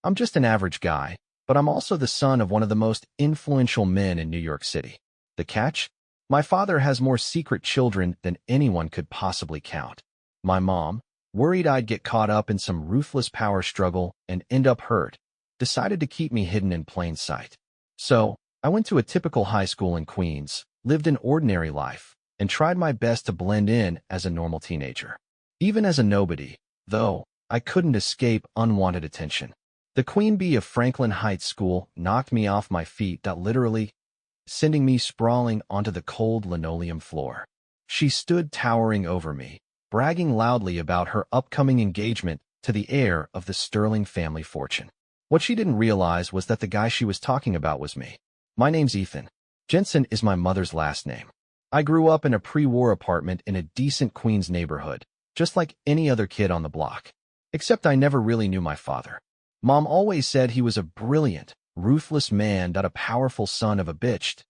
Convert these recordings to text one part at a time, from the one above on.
I'm just an average guy, but I'm also the son of one of the most influential men in New York City. The catch? My father has more secret children than anyone could possibly count. My mom, worried I'd get caught up in some ruthless power struggle and end up hurt, decided to keep me hidden in plain sight. So, I went to a typical high school in Queens, lived an ordinary life, and tried my best to blend in as a normal teenager. Even as a nobody, though, I couldn't escape unwanted attention. The Queen Bee of Franklin Heights School knocked me off my feet, literally, sending me sprawling onto the cold linoleum floor. She stood towering over me, bragging loudly about her upcoming engagement to the heir of the Sterling family fortune. What she didn't realize was that the guy she was talking about was me. My name's Ethan. Jensen is my mother's last name. I grew up in a pre-war apartment in a decent Queens neighborhood, just like any other kid on the block. Except I never really knew my father. Mom always said he was a brilliant, ruthless man, a powerful son of a bitch,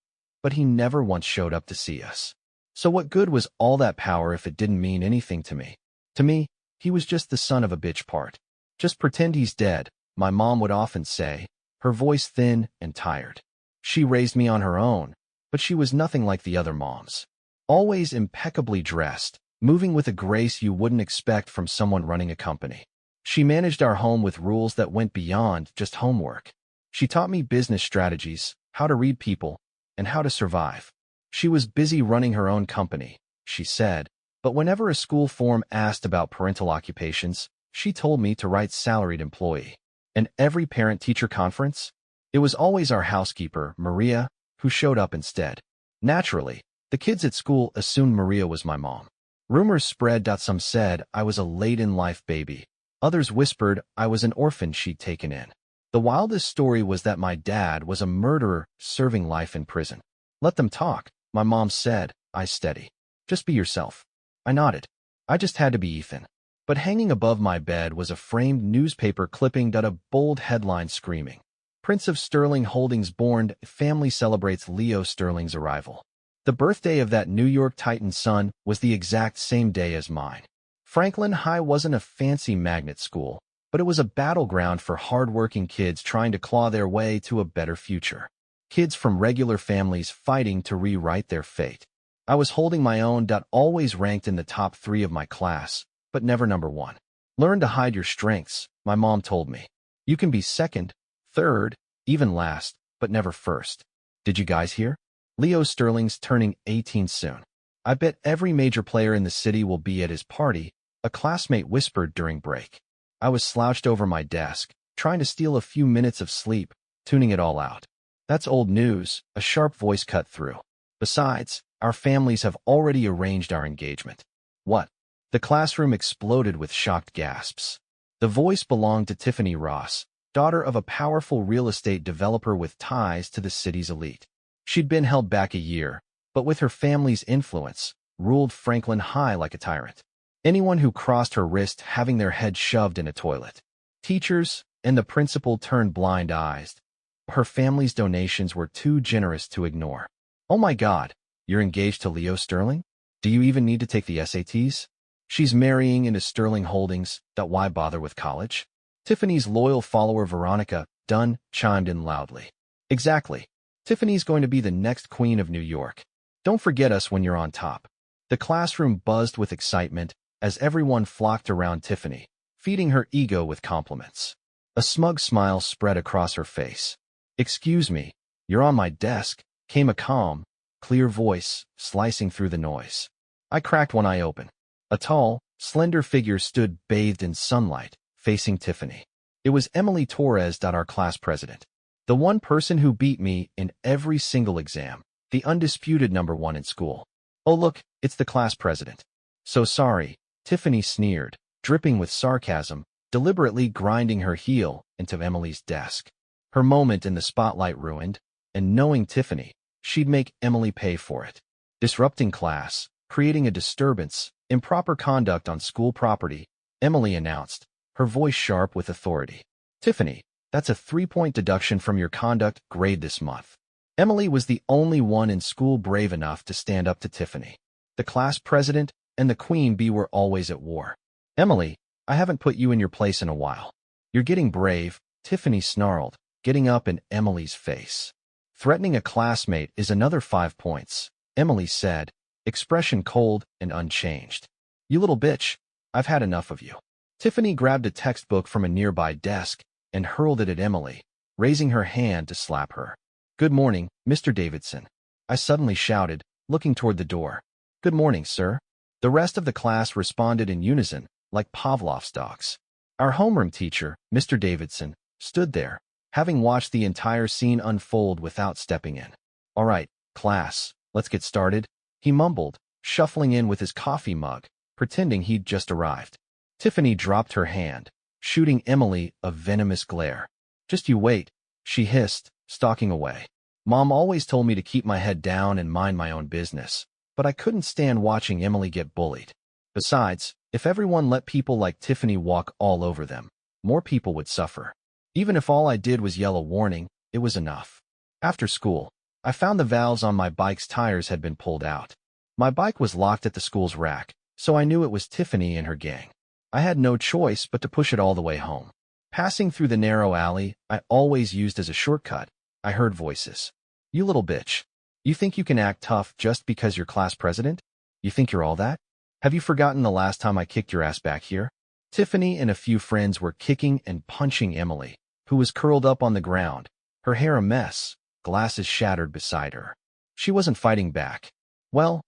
but he never once showed up to see us. So what good was all that power if it didn't mean anything to me? To me, he was just the son of a bitch part. Just pretend he's dead, my mom would often say, her voice thin and tired. She raised me on her own, but she was nothing like the other moms. Always impeccably dressed, moving with a grace you wouldn't expect from someone running a company. She managed our home with rules that went beyond just homework. She taught me business strategies, how to read people, and how to survive. She was busy running her own company, she said, but whenever a school form asked about parental occupations, she told me to write salaried employee. And every parent-teacher conference, it was always our housekeeper, Maria, who showed up instead. Naturally, the kids at school assumed Maria was my mom. Rumors spread. Some said I was a late-in-life baby. Others whispered I was an orphan she'd taken in. The wildest story was that my dad was a murderer serving life in prison. Let them talk, my mom said, eyes steady. Just be yourself. I nodded. I just had to be Ethan. But hanging above my bed was a framed newspaper clipping, a bold headline screaming, Prince of Sterling Holdings born, family celebrates Leo Sterling's arrival. The birthday of that New York Titan's son was the exact same day as mine. Franklin High wasn't a fancy magnet school, but it was a battleground for hard-working kids trying to claw their way to a better future. Kids from regular families fighting to rewrite their fate. I was holding my own. Always ranked in the top 3 of my class, but never number 1. Learn to hide your strengths, my mom told me. You can be second, third, even last, but never first. Did you guys hear? Leo Sterling's turning 18 soon. I bet every major player in the city will be at his party, a classmate whispered during break. I was slouched over my desk, trying to steal a few minutes of sleep, tuning it all out. That's old news, a sharp voice cut through. Besides, our families have already arranged our engagement. What? The classroom exploded with shocked gasps. The voice belonged to Tiffany Ross, daughter of a powerful real estate developer with ties to the city's elite. She'd been held back a year, but with her family's influence, ruled Franklin High like a tyrant. Anyone who crossed her risked having their head shoved in a toilet. Teachers and the principal turned blind eyes. Her family's donations were too generous to ignore. Oh my God, you're engaged to Leo Sterling? Do you even need to take the SATs? She's marrying into Sterling Holdings. Why bother with college? Tiffany's loyal follower Veronica Dunn chimed in loudly. Exactly. Tiffany's going to be the next queen of New York. Don't forget us when you're on top. The classroom buzzed with excitement as everyone flocked around Tiffany, feeding her ego with compliments. A smug smile spread across her face. Excuse me, you're on my desk, came a calm, clear voice, slicing through the noise. I cracked one eye open. A tall, slender figure stood bathed in sunlight, facing Tiffany. It was Emily Torres, our class president. The one person who beat me in every single exam, the undisputed number 1 in school. Oh look, it's the class president. So sorry, Tiffany sneered, dripping with sarcasm, deliberately grinding her heel into Emily's desk. Her moment in the spotlight ruined, and knowing Tiffany, she'd make Emily pay for it. Disrupting class, creating a disturbance, improper conduct on school property, Emily announced, her voice sharp with authority. Tiffany, that's a 3-point deduction from your conduct grade this month. Emily was the only one in school brave enough to stand up to Tiffany. The class president and the queen bee were always at war. Emily, I haven't put you in your place in a while. You're getting brave, Tiffany snarled, getting up in Emily's face. Threatening a classmate is another 5 points, Emily said, expression cold and unchanged. You little bitch, I've had enough of you. Tiffany grabbed a textbook from a nearby desk and hurled it at Emily, raising her hand to slap her. Good morning, Mr. Davidson. I suddenly shouted, looking toward the door. Good morning, sir. The rest of the class responded in unison, like Pavlov's dogs. Our homeroom teacher, Mr. Davidson, stood there, having watched the entire scene unfold without stepping in. All right, class, let's get started, he mumbled, shuffling in with his coffee mug, pretending he'd just arrived. Tiffany dropped her hand, shooting Emily a venomous glare. Just you wait, she hissed, stalking away. Mom always told me to keep my head down and mind my own business, but I couldn't stand watching Emily get bullied. Besides, if everyone let people like Tiffany walk all over them, more people would suffer. Even if all I did was yell a warning, it was enough. After school, I found the valves on my bike's tires had been pulled out. My bike was locked at the school's rack, so I knew it was Tiffany and her gang. I had no choice but to push it all the way home. Passing through the narrow alley I always used as a shortcut, I heard voices. You little bitch. You think you can act tough just because you're class president? You think you're all that? Have you forgotten the last time I kicked your ass back here? Tiffany and a few friends were kicking and punching Emily, who was curled up on the ground, her hair a mess, glasses shattered beside her. She wasn't fighting back. Well,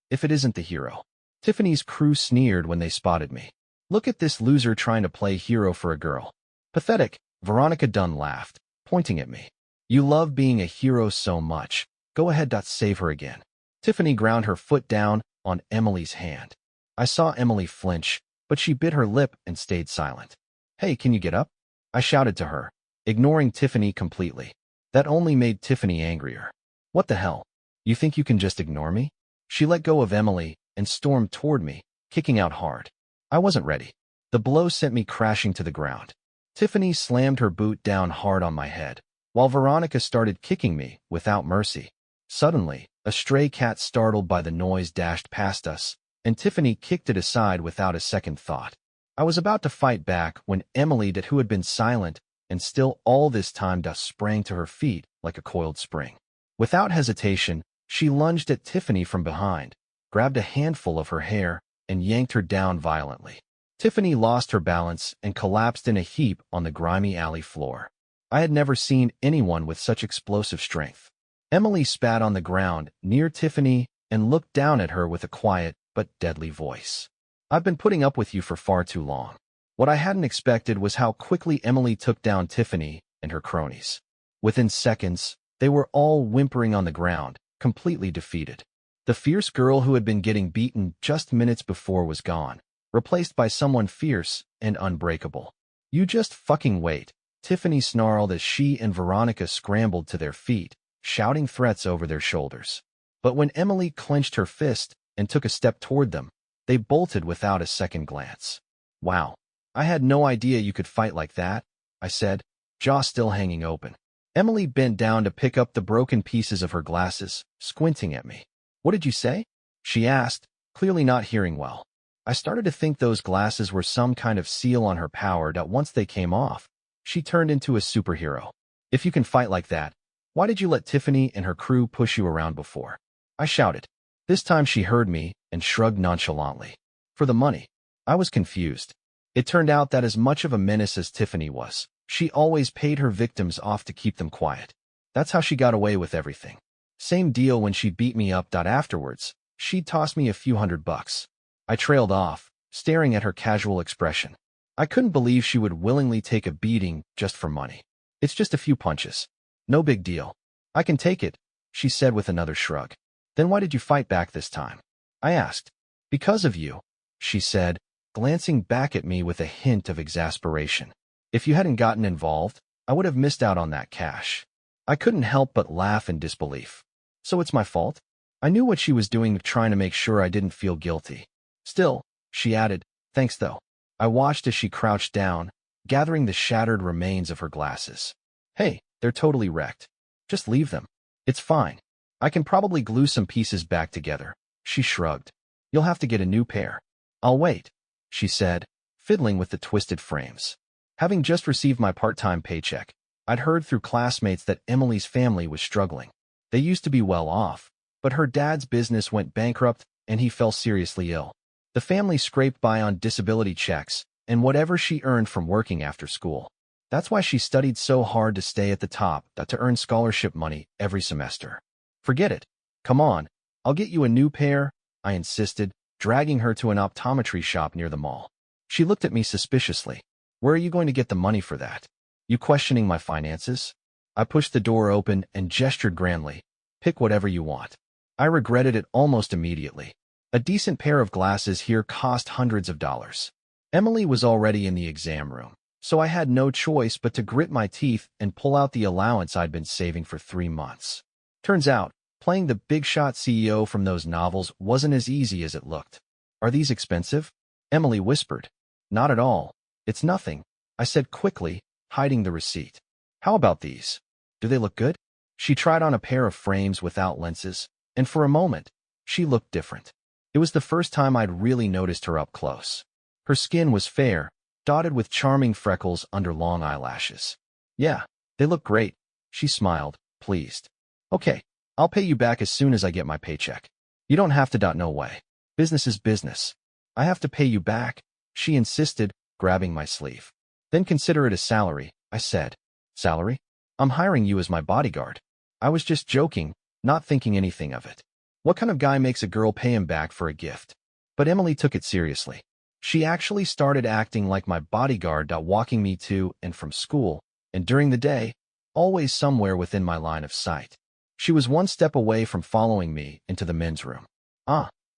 if it isn't the hero. Tiffany's crew sneered when they spotted me. Look at this loser trying to play hero for a girl. Pathetic, Veronica Dunn laughed, pointing at me. You love being a hero so much. Go ahead, save her again. Tiffany ground her foot down on Emily's hand. I saw Emily flinch, but she bit her lip and stayed silent. Hey, can you get up? I shouted to her, ignoring Tiffany completely. That only made Tiffany angrier. What the hell? You think you can just ignore me? She let go of Emily and stormed toward me, kicking out hard. I wasn't ready. The blow sent me crashing to the ground. Tiffany slammed her boot down hard on my head, while Veronica started kicking me without mercy. Suddenly, a stray cat startled by the noise dashed past us, and Tiffany kicked it aside without a second thought. I was about to fight back when Emily, who had been silent and still all this time, sprang to her feet like a coiled spring. Without hesitation, she lunged at Tiffany from behind, grabbed a handful of her hair, and yanked her down violently. Tiffany lost her balance and collapsed in a heap on the grimy alley floor. I had never seen anyone with such explosive strength. Emily spat on the ground near Tiffany and looked down at her with a quiet but deadly voice. I've been putting up with you for far too long. What I hadn't expected was how quickly Emily took down Tiffany and her cronies. Within seconds, they were all whimpering on the ground, completely defeated. The fierce girl who had been getting beaten just minutes before was gone, replaced by someone fierce and unbreakable. You just fucking wait, Tiffany snarled as she and Veronica scrambled to their feet, shouting threats over their shoulders. But when Emily clenched her fist and took a step toward them, they bolted without a second glance. Wow, I had no idea you could fight like that, I said, jaw still hanging open. Emily bent down to pick up the broken pieces of her glasses, squinting at me. What did you say? She asked, clearly not hearing well. I started to think those glasses were some kind of seal on her power that once they came off, she turned into a superhero. If you can fight like that, why did you let Tiffany and her crew push you around before? I shouted. This time she heard me and shrugged nonchalantly. For the money. I was confused. It turned out that as much of a menace as Tiffany was, she always paid her victims off to keep them quiet. That's how she got away with everything. Same deal when she beat me up. Afterwards, she'd toss me a few $100. I trailed off, staring at her casual expression. I couldn't believe she would willingly take a beating just for money. It's just a few punches. No big deal. I can take it, she said with another shrug. Then why did you fight back this time? I asked. Because of you, she said, glancing back at me with a hint of exasperation. If you hadn't gotten involved, I would have missed out on that cash. I couldn't help but laugh in disbelief. So it's my fault? I knew what she was doing, trying to make sure I didn't feel guilty. Still, she added, thanks though. I watched as she crouched down, gathering the shattered remains of her glasses. Hey, they're totally wrecked. Just leave them. It's fine. I can probably glue some pieces back together. She shrugged. You'll have to get a new pair. I'll wait, she said, fiddling with the twisted frames. Having just received my part-time paycheck, I'd heard through classmates that Emily's family was struggling. They used to be well off, but her dad's business went bankrupt and he fell seriously ill. The family scraped by on disability checks and whatever she earned from working after school. That's why she studied so hard to stay at the top, to earn scholarship money every semester. Forget it. Come on, I'll get you a new pair, I insisted, dragging her to an optometry shop near the mall. She looked at me suspiciously. Where are you going to get the money for that? You questioning my finances? I pushed the door open and gestured grandly. Pick whatever you want. I regretted it almost immediately. A decent pair of glasses here cost hundreds of dollars. Emily was already in the exam room, so I had no choice but to grit my teeth and pull out the allowance I'd been saving for 3 months. Turns out, playing the big-shot CEO from those novels wasn't as easy as it looked. Are these expensive? Emily whispered. Not at all. It's nothing, I said quickly, hiding the receipt. How about these? Do they look good? She tried on a pair of frames without lenses, and for a moment, she looked different. It was the first time I'd really noticed her up close. Her skin was fair, dotted with charming freckles under long eyelashes. Yeah, they look great, she smiled, pleased. Okay, I'll pay you back as soon as I get my paycheck. You don't have to. No way. Business is business. I have to pay you back, she insisted, grabbing my sleeve. Then consider it a salary, I said. Salary? I'm hiring you as my bodyguard. I was just joking, not thinking anything of it. What kind of guy makes a girl pay him back for a gift? But Emily took it seriously. She actually started acting like my bodyguard, walking me to and from school, and during the day, always somewhere within my line of sight. She was one step away from following me into the men's room.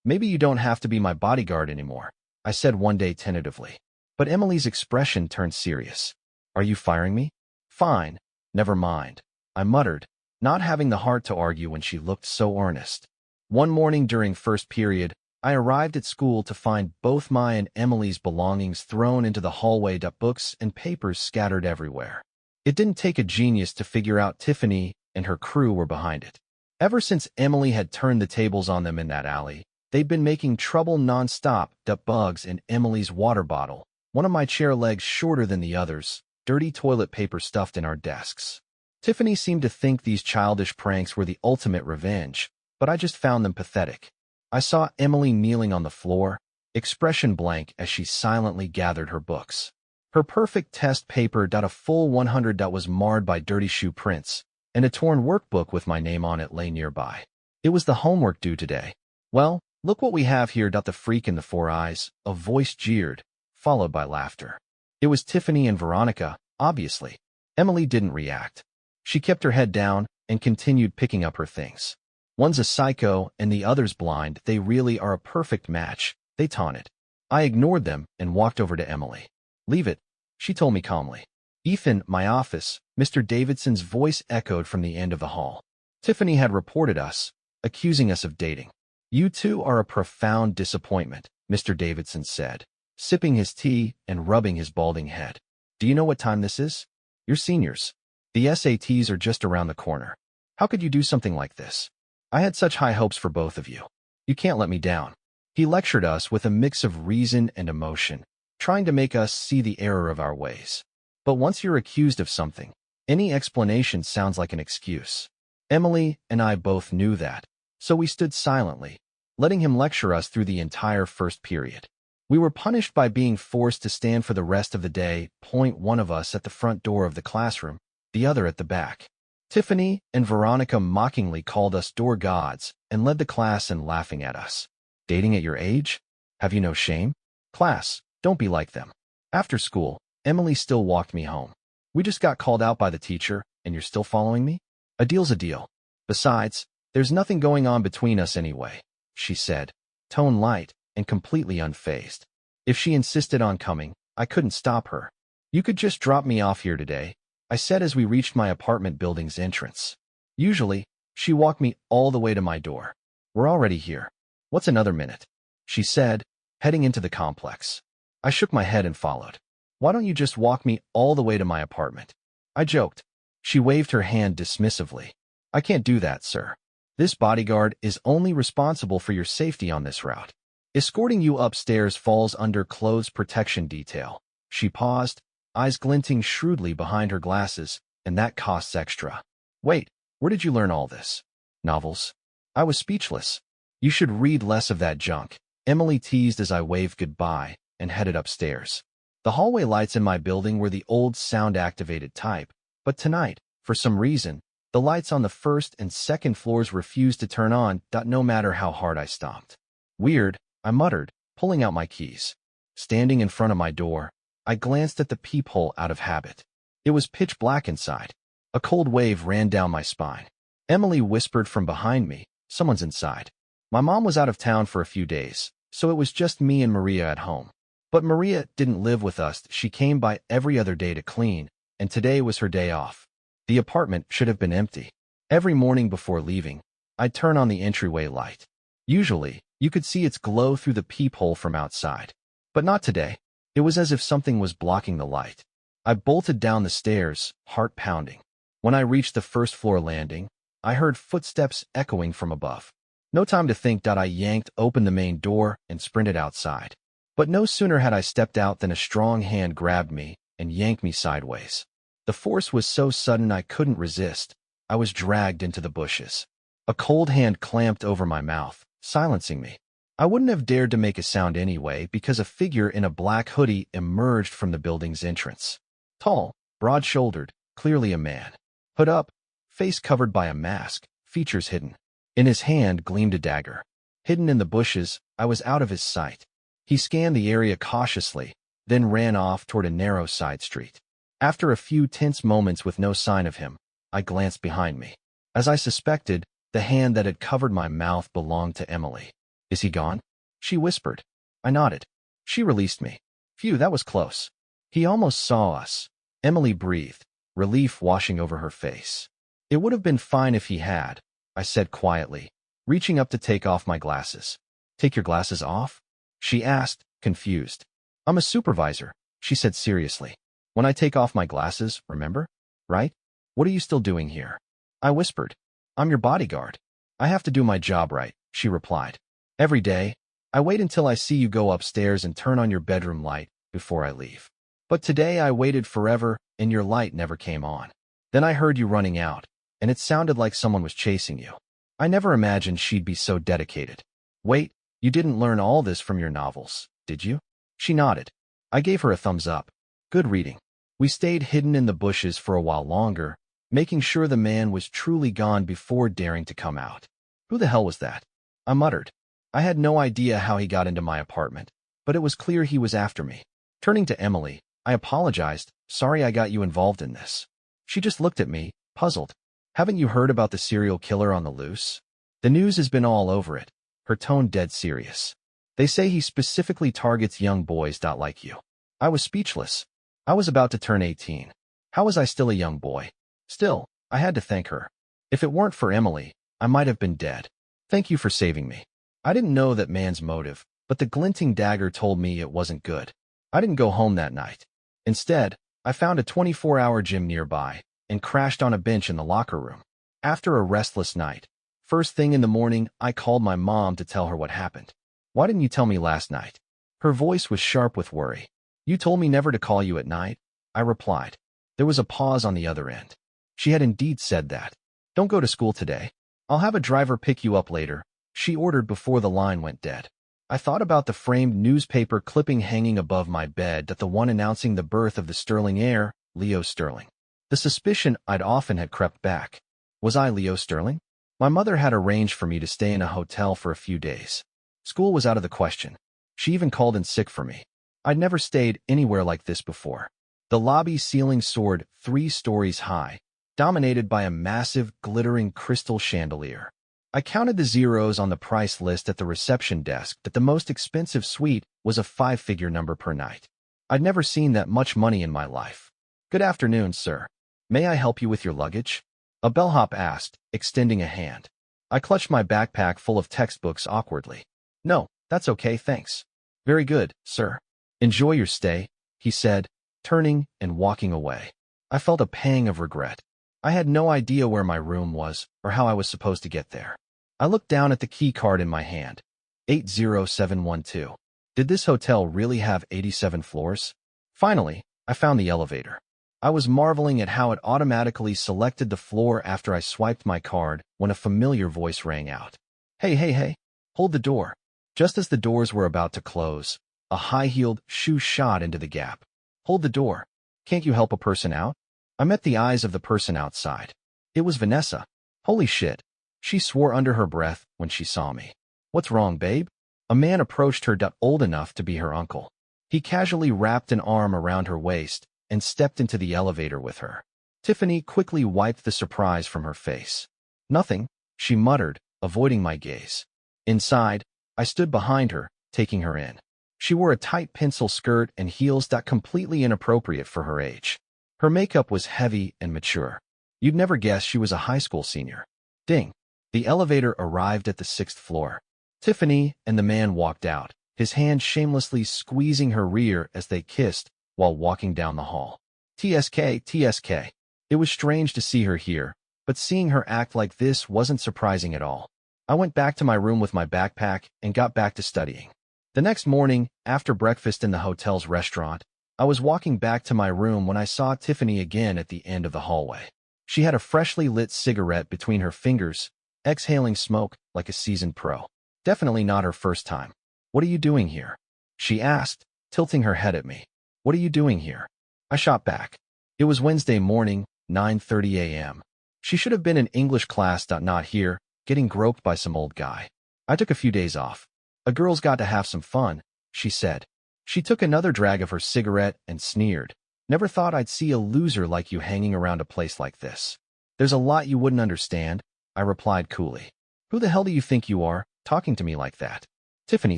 Maybe you don't have to be my bodyguard anymore, I said one day tentatively. But Emily's expression turned serious. Are you firing me? Fine, never mind, I muttered, not having the heart to argue when she looked so earnest. One morning during first period, I arrived at school to find both my and Emily's belongings thrown into the hallway, books and papers scattered everywhere. It didn't take a genius to figure out Tiffany and her crew were behind it. Ever since Emily had turned the tables on them in that alley, they'd been making trouble non-stop. Bugs in Emily's water bottle, one of my chair legs shorter than the others, dirty toilet paper stuffed in our desks. Tiffany seemed to think these childish pranks were the ultimate revenge, but I just found them pathetic. I saw Emily kneeling on the floor, expression blank as she silently gathered her books. Her perfect test paper, a full 100, was marred by dirty shoe prints, and a torn workbook with my name on it lay nearby. It was the homework due today. Well, look what we have here. The freak in the 4 eyes, a voice jeered, followed by laughter. It was Tiffany and Veronica, obviously. Emily didn't react. She kept her head down and continued picking up her things. One's a psycho and the other's blind. They really are a perfect match, they taunted. I ignored them and walked over to Emily. Leave it, she told me calmly. Ethan, my office, Mr. Davidson's voice echoed from the end of the hall. Tiffany had reported us, accusing us of dating. You two are a profound disappointment, Mr. Davidson said, sipping his tea and rubbing his balding head. Do you know what time this is? You're seniors. The SATs are just around the corner. How could you do something like this? I had such high hopes for both of you. You can't let me down. He lectured us with a mix of reason and emotion, trying to make us see the error of our ways. But once you're accused of something, any explanation sounds like an excuse. Emily and I both knew that, so we stood silently, letting him lecture us through the entire first period. We were punished by being forced to stand for the rest of the day, one of us at the front door of the classroom, the other at the back. Tiffany and Veronica mockingly called us door gods and led the class in laughing at us. Dating at your age? Have you no shame? Class, don't be like them. After school, Emily still walked me home. We just got called out by the teacher, and you're still following me? A deal's a deal. Besides, there's nothing going on between us anyway, she said, tone light and completely unfazed. If she insisted on coming, I couldn't stop her. You could just drop me off here today, I said as we reached my apartment building's entrance. Usually, she walked me all the way to my door. We're already here. What's another minute? She said, heading into the complex. I shook my head and followed. Why don't you just walk me all the way to my apartment? I joked. She waved her hand dismissively. I can't do that, sir. This bodyguard is only responsible for your safety on this route. Escorting you upstairs falls under clothes protection detail. She paused, eyes glinting shrewdly behind her glasses, and that costs extra. Wait, where did you learn all this? Novels? I was speechless. You should read less of that junk, Emily teased as I waved goodbye and headed upstairs. The hallway lights in my building were the old sound-activated type, but tonight, for some reason, the lights on the first and second floors refused to turn on, no matter how hard I stomped. Weird, I muttered, pulling out my keys. Standing in front of my door, I glanced at the peephole out of habit. It was pitch black inside. A cold wave ran down my spine. Emily whispered from behind me, "Someone's inside." My mom was out of town for a few days, so it was just me and Maria at home. But Maria didn't live with us. She came by every other day to clean, and today was her day off. The apartment should have been empty. Every morning before leaving, I'd turn on the entryway light. Usually, you could see its glow through the peephole from outside. But not today. It was as if something was blocking the light. I bolted down the stairs, heart pounding. When I reached the first-floor landing, I heard footsteps echoing from above. No time to think. I yanked open the main door and sprinted outside. But no sooner had I stepped out than a strong hand grabbed me and yanked me sideways. The force was so sudden I couldn't resist. I was dragged into the bushes. A cold hand clamped over my mouth, silencing me. I wouldn't have dared to make a sound anyway because a figure in a black hoodie emerged from the building's entrance. Tall, broad-shouldered, clearly a man. Hood up, face covered by a mask, features hidden. In his hand gleamed a dagger. Hidden in the bushes, I was out of his sight. He scanned the area cautiously, then ran off toward a narrow side street. After a few tense moments with no sign of him, I glanced behind me. As I suspected, the hand that had covered my mouth belonged to Emily. "Is he gone?" she whispered. I nodded. She released me. Phew, that was close. "He almost saw us," Emily breathed, relief washing over her face. "It would have been fine if he had," I said quietly, reaching up to take off my glasses. "Take your glasses off?" she asked, confused. "I'm a supervisor," she said seriously. "When I take off my glasses, remember? Right? What are you still doing here?" I whispered. "I'm your bodyguard. I have to do my job right," she replied. "Every day, I wait until I see you go upstairs and turn on your bedroom light before I leave. But today I waited forever and your light never came on. Then I heard you running out, and it sounded like someone was chasing you. I never imagined she'd be so dedicated. Wait, you didn't learn all this from your novels, did you?" She nodded. I gave her a thumbs up. Good reading. We stayed hidden in the bushes for a while longer, making sure the man was truly gone before daring to come out. "Who the hell was that?" I muttered. I had no idea how he got into my apartment, but it was clear he was after me. Turning to Emily, I apologized. "Sorry I got you involved in this." She just looked at me, puzzled. "Haven't you heard about the serial killer on the loose? The news has been all over it," her tone dead serious. "They say he specifically targets young boys like you." I was speechless. I was about to turn 18. How was I still a young boy? Still, I had to thank her. If it weren't for Emily, I might have been dead. "Thank you for saving me." I didn't know that man's motive, but the glinting dagger told me it wasn't good. I didn't go home that night. Instead, I found a 24-hour gym nearby and crashed on a bench in the locker room. After a restless night, first thing in the morning, I called my mom to tell her what happened. "Why didn't you tell me last night?" Her voice was sharp with worry. "You told me never to call you at night," I replied. There was a pause on the other end. She had indeed said that. "Don't go to school today. I'll have a driver pick you up later," she ordered before the line went dead. I thought about the framed newspaper clipping hanging above my bed, the one announcing the birth of the Sterling heir, Leo Sterling. The suspicion I'd often had crept back. Was I Leo Sterling? My mother had arranged for me to stay in a hotel for a few days. School was out of the question. She even called in sick for me. I'd never stayed anywhere like this before. The lobby ceiling soared 3 stories high, dominated by a massive, glittering crystal chandelier. I counted the zeros on the price list at the reception desk that the most expensive suite was a 5-figure number per night. I'd never seen that much money in my life. "Good afternoon, sir. May I help you with your luggage?" a bellhop asked, extending a hand. I clutched my backpack full of textbooks awkwardly. "No, that's okay, thanks." "Very good, sir. Enjoy your stay," he said, turning and walking away. I felt a pang of regret. I had no idea where my room was or how I was supposed to get there. I looked down at the key card in my hand. 80712. Did this hotel really have 87 floors? Finally, I found the elevator. I was marveling at how it automatically selected the floor after I swiped my card when a familiar voice rang out. Hey, hey, hey, hold the door. Just as the doors were about to close, a high-heeled shoe shot into the gap. Hold the door. Can't you help a person out? I met the eyes of the person outside. It was Vanessa. Holy shit. She swore under her breath when she saw me. What's wrong, babe? A man approached her old enough to be her uncle. He casually wrapped an arm around her waist and stepped into the elevator with her. Tiffany quickly wiped the surprise from her face. Nothing, she muttered, avoiding my gaze. Inside, I stood behind her, taking her in. She wore a tight pencil skirt and heels that completely inappropriate for her age. Her makeup was heavy and mature. You'd never guess she was a high school senior. Ding. The elevator arrived at the 6th floor. Tiffany and the man walked out, his hand shamelessly squeezing her rear as they kissed while walking down the hall. TSK, TSK. It was strange to see her here, but seeing her act like this wasn't surprising at all. I went back to my room with my backpack and got back to studying. The next morning, after breakfast in the hotel's restaurant, I was walking back to my room when I saw Tiffany again at the end of the hallway. She had a freshly lit cigarette between her fingers, exhaling smoke like a seasoned pro. Definitely not her first time. What are you doing here? She asked, tilting her head at me. What are you doing here? I shot back. It was Wednesday morning, 9:30 a.m. She should have been in English class, not here, getting groped by some old guy. I took a few days off. A girl's got to have some fun, she said. She took another drag of her cigarette and sneered. Never thought I'd see a loser like you hanging around a place like this. There's a lot you wouldn't understand, I replied coolly. Who the hell do you think you are, talking to me like that? Tiffany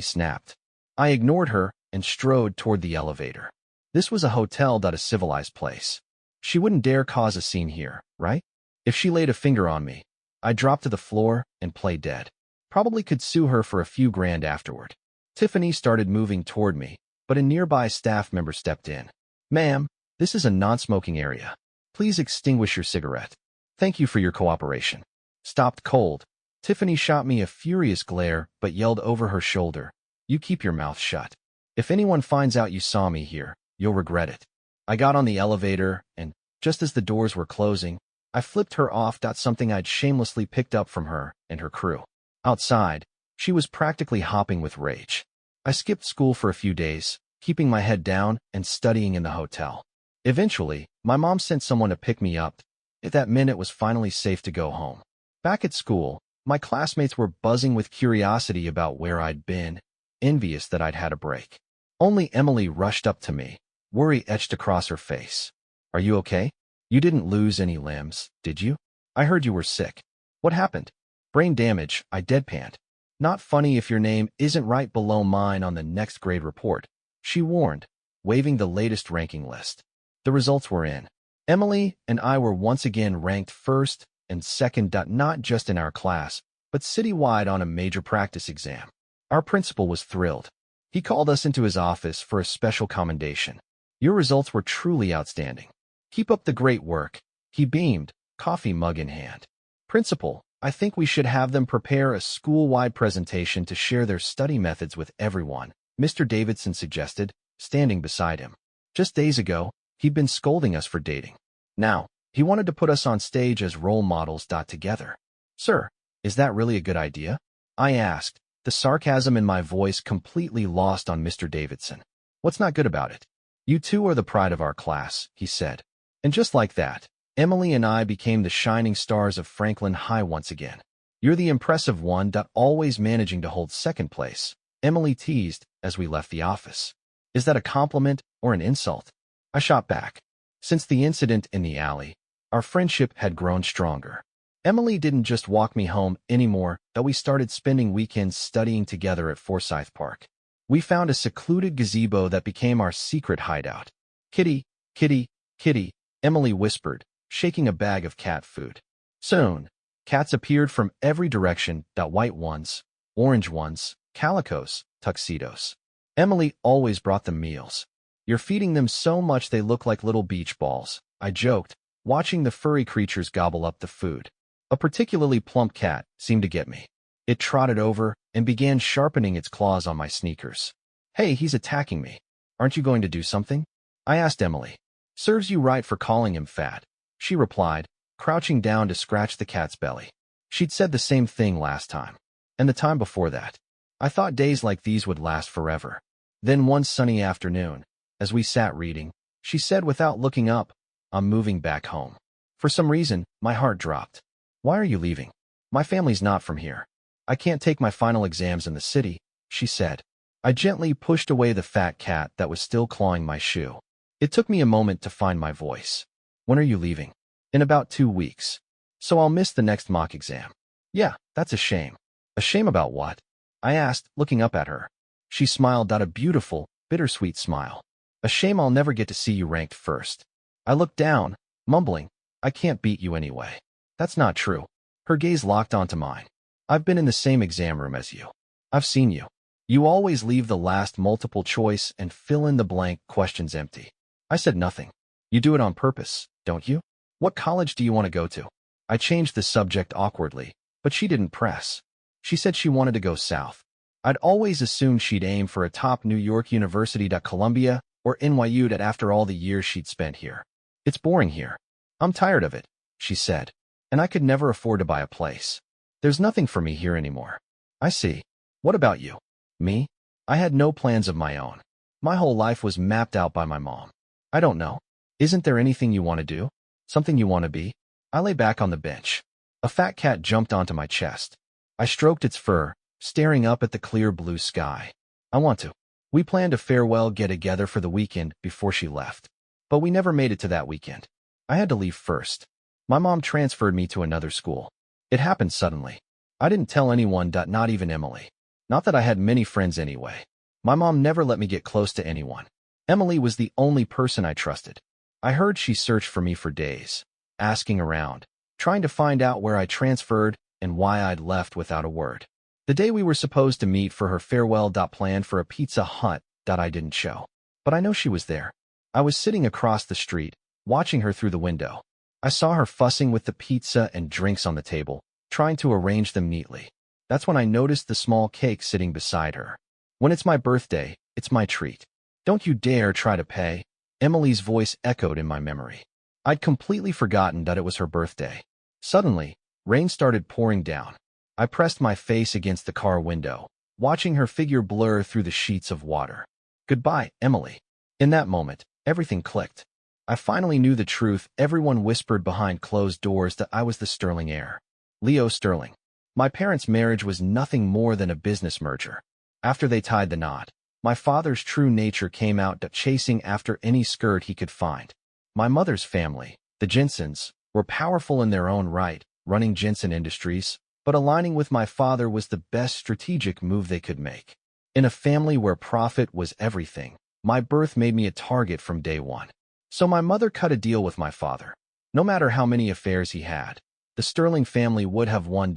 snapped. I ignored her and strode toward the elevator. This was a hotel, a civilized place. She wouldn't dare cause a scene here, right? If she laid a finger on me, I'd drop to the floor and play dead. Probably could sue her for a few grand afterward. Tiffany started moving toward me, but a nearby staff member stepped in. Ma'am, this is a non-smoking area. Please extinguish your cigarette. Thank you for your cooperation. Stopped cold. Tiffany shot me a furious glare but yelled over her shoulder. You keep your mouth shut. If anyone finds out you saw me here, you'll regret it. I got on the elevator, and just as the doors were closing, I flipped her off. Something I'd shamelessly picked up from her and her crew. Outside, she was practically hopping with rage. I skipped school for a few days, keeping my head down and studying in the hotel. Eventually, my mom sent someone to pick me up. At that minute, it was finally safe to go home. Back at school, my classmates were buzzing with curiosity about where I'd been, envious that I'd had a break. Only Emily rushed up to me, worry etched across her face. Are you okay? You didn't lose any limbs, did you? I heard you were sick. What happened? Brain damage, I deadpanned. Not funny if your name isn't right below mine on the next grade report, she warned, waving the latest ranking list. The results were in. Emily and I were once again ranked first and second, not just in our class, but citywide on a major practice exam. Our principal was thrilled. He called us into his office for a special commendation. Your results were truly outstanding. Keep up the great work, he beamed, coffee mug in hand. Principal, I think we should have them prepare a school-wide presentation to share their study methods with everyone, Mr. Davidson suggested, standing beside him. Just days ago, he'd been scolding us for dating. Now, he wanted to put us on stage as role models. Together. Sir, is that really a good idea? I asked, the sarcasm in my voice completely lost on Mr. Davidson. What's not good about it? You two are the pride of our class, he said. And just like that, Emily and I became the shining stars of Franklin High once again. You're the impressive one. Always managing to hold second place, Emily teased as we left the office. Is that a compliment or an insult? I shot back. Since the incident in the alley, our friendship had grown stronger. Emily didn't just walk me home anymore, we started spending weekends studying together at Forsyth Park. We found a secluded gazebo that became our secret hideout. Kitty, kitty, kitty, Emily whispered, shaking a bag of cat food. Soon, cats appeared from every direction, white ones, orange ones, calicos, tuxedos. Emily always brought them meals. You're feeding them so much they look like little beach balls, I joked, watching the furry creatures gobble up the food. A particularly plump cat seemed to get me. It trotted over and began sharpening its claws on my sneakers. Hey, he's attacking me. Aren't you going to do something? I asked Emily. Serves you right for calling him fat, she replied, crouching down to scratch the cat's belly. She'd said the same thing last time. And the time before that. I thought days like these would last forever. Then one sunny afternoon, as we sat reading, she said without looking up, I'm moving back home. For some reason, my heart dropped. Why are you leaving? My family's not from here. I can't take my final exams in the city, she said. I gently pushed away the fat cat that was still clawing my shoe. It took me a moment to find my voice. When are you leaving? In about 2 weeks. So I'll miss the next mock exam. Yeah, that's a shame. A shame about what? I asked, looking up at her. She smiled out a beautiful, bittersweet smile. A shame I'll never get to see you ranked first. I looked down, mumbling, I can't beat you anyway. That's not true. Her gaze locked onto mine. I've been in the same exam room as you. I've seen you. You always leave the last multiple choice and fill in the blank questions empty. I said nothing. You do it on purpose, don't you? What college do you want to go to? I changed the subject awkwardly, but she didn't press. She said she wanted to go south. I'd always assumed she'd aim for a top New York university, Columbia or NYU, after all the years she'd spent here. It's boring here. I'm tired of it, she said. And I could never afford to buy a place. There's nothing for me here anymore. I see. What about you? Me? I had no plans of my own. My whole life was mapped out by my mom. I don't know. Isn't there anything you want to do? Something you want to be? I lay back on the bench. A fat cat jumped onto my chest. I stroked its fur, staring up at the clear blue sky. I want to. We planned a farewell get-together for the weekend before she left. But we never made it to that weekend. I had to leave first. My mom transferred me to another school. It happened suddenly. I didn't tell anyone, not even Emily. Not that I had many friends anyway. My mom never let me get close to anyone. Emily was the only person I trusted. I heard she searched for me for days, asking around, trying to find out where I transferred and why I'd left without a word. The day we were supposed to meet for her farewell, planned for a Pizza Hut, I didn't show. But I know she was there. I was sitting across the street, watching her through the window. I saw her fussing with the pizza and drinks on the table, trying to arrange them neatly. That's when I noticed the small cake sitting beside her. When it's my birthday, it's my treat. Don't you dare try to pay. Emily's voice echoed in my memory. I'd completely forgotten that it was her birthday. Suddenly, rain started pouring down. I pressed my face against the car window, watching her figure blur through the sheets of water. Goodbye, Emily. In that moment, everything clicked. I finally knew the truth. Everyone whispered behind closed doors that I was the Sterling heir. Leo Sterling. My parents' marriage was nothing more than a business merger. After they tied the knot, my father's true nature came out, chasing after any skirt he could find. My mother's family, the Jensens, were powerful in their own right, running Jensen Industries, but aligning with my father was the best strategic move they could make. In a family where profit was everything, my birth made me a target from day one. So my mother cut a deal with my father. No matter how many affairs he had, the Sterling family would have one,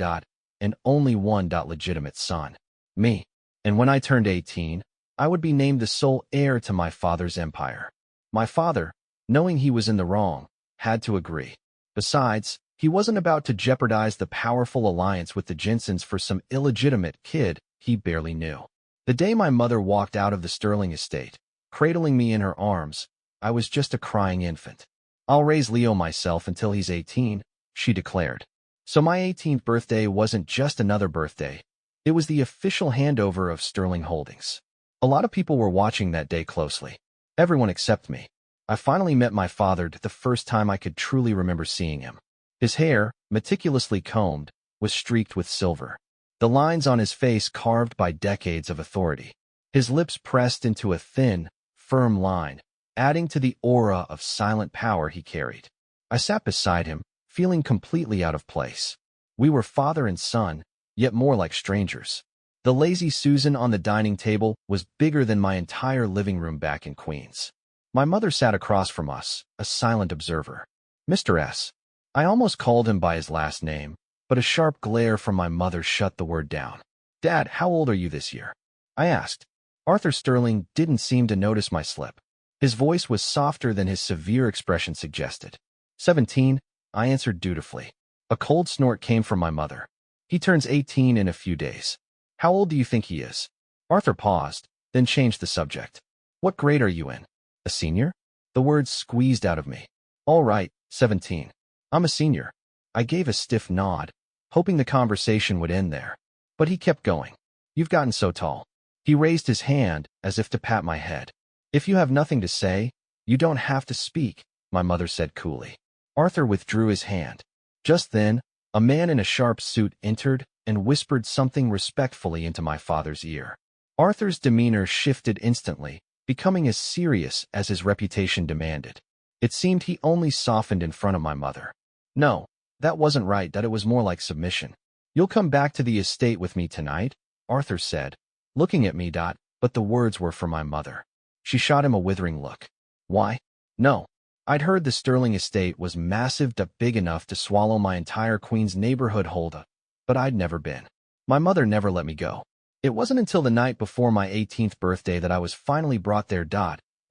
and only one, legitimate son. Me. And when I turned 18, I would be named the sole heir to my father's empire. My father, knowing he was in the wrong, had to agree. Besides, he wasn't about to jeopardize the powerful alliance with the Jensens for some illegitimate kid he barely knew. The day my mother walked out of the Sterling estate, cradling me in her arms, I was just a crying infant. I'll raise Leo myself until he's 18, she declared. So my 18th birthday wasn't just another birthday. It was the official handover of Sterling Holdings. A lot of people were watching that day closely. Everyone except me. I finally met my father, the first time I could truly remember seeing him. His hair, meticulously combed, was streaked with silver. The lines on his face carved by decades of authority. His lips pressed into a thin, firm line, adding to the aura of silent power he carried. I sat beside him, feeling completely out of place. We were father and son, yet more like strangers. The Lazy Susan on the dining table was bigger than my entire living room back in Queens. My mother sat across from us, a silent observer. Mr. S. I almost called him by his last name, but a sharp glare from my mother shut the word down. Dad, how old are you this year? I asked. Arthur Sterling didn't seem to notice my slip. His voice was softer than his severe expression suggested. 17, I answered dutifully. A cold snort came from my mother. He turns 18 in a few days. How old do you think he is? Arthur paused, then changed the subject. What grade are you in? A senior? The words squeezed out of me. All right, 17. I'm a senior. I gave a stiff nod, hoping the conversation would end there. But he kept going. You've gotten so tall. He raised his hand as if to pat my head. If you have nothing to say, you don't have to speak, my mother said coolly. Arthur withdrew his hand. Just then, a man in a sharp suit entered and whispered something respectfully into my father's ear. Arthur's demeanor shifted instantly, becoming as serious as his reputation demanded. It seemed he only softened in front of my mother. No, that wasn't right, that it was more like submission. You'll come back to the estate with me tonight, Arthur said, looking at me. But the words were for my mother. She shot him a withering look. Why? No. I'd heard the Sterling estate was massive, big enough to swallow my entire Queens neighborhood holdup, but I'd never been. My mother never let me go. It wasn't until the night before my 18th birthday that I was finally brought there.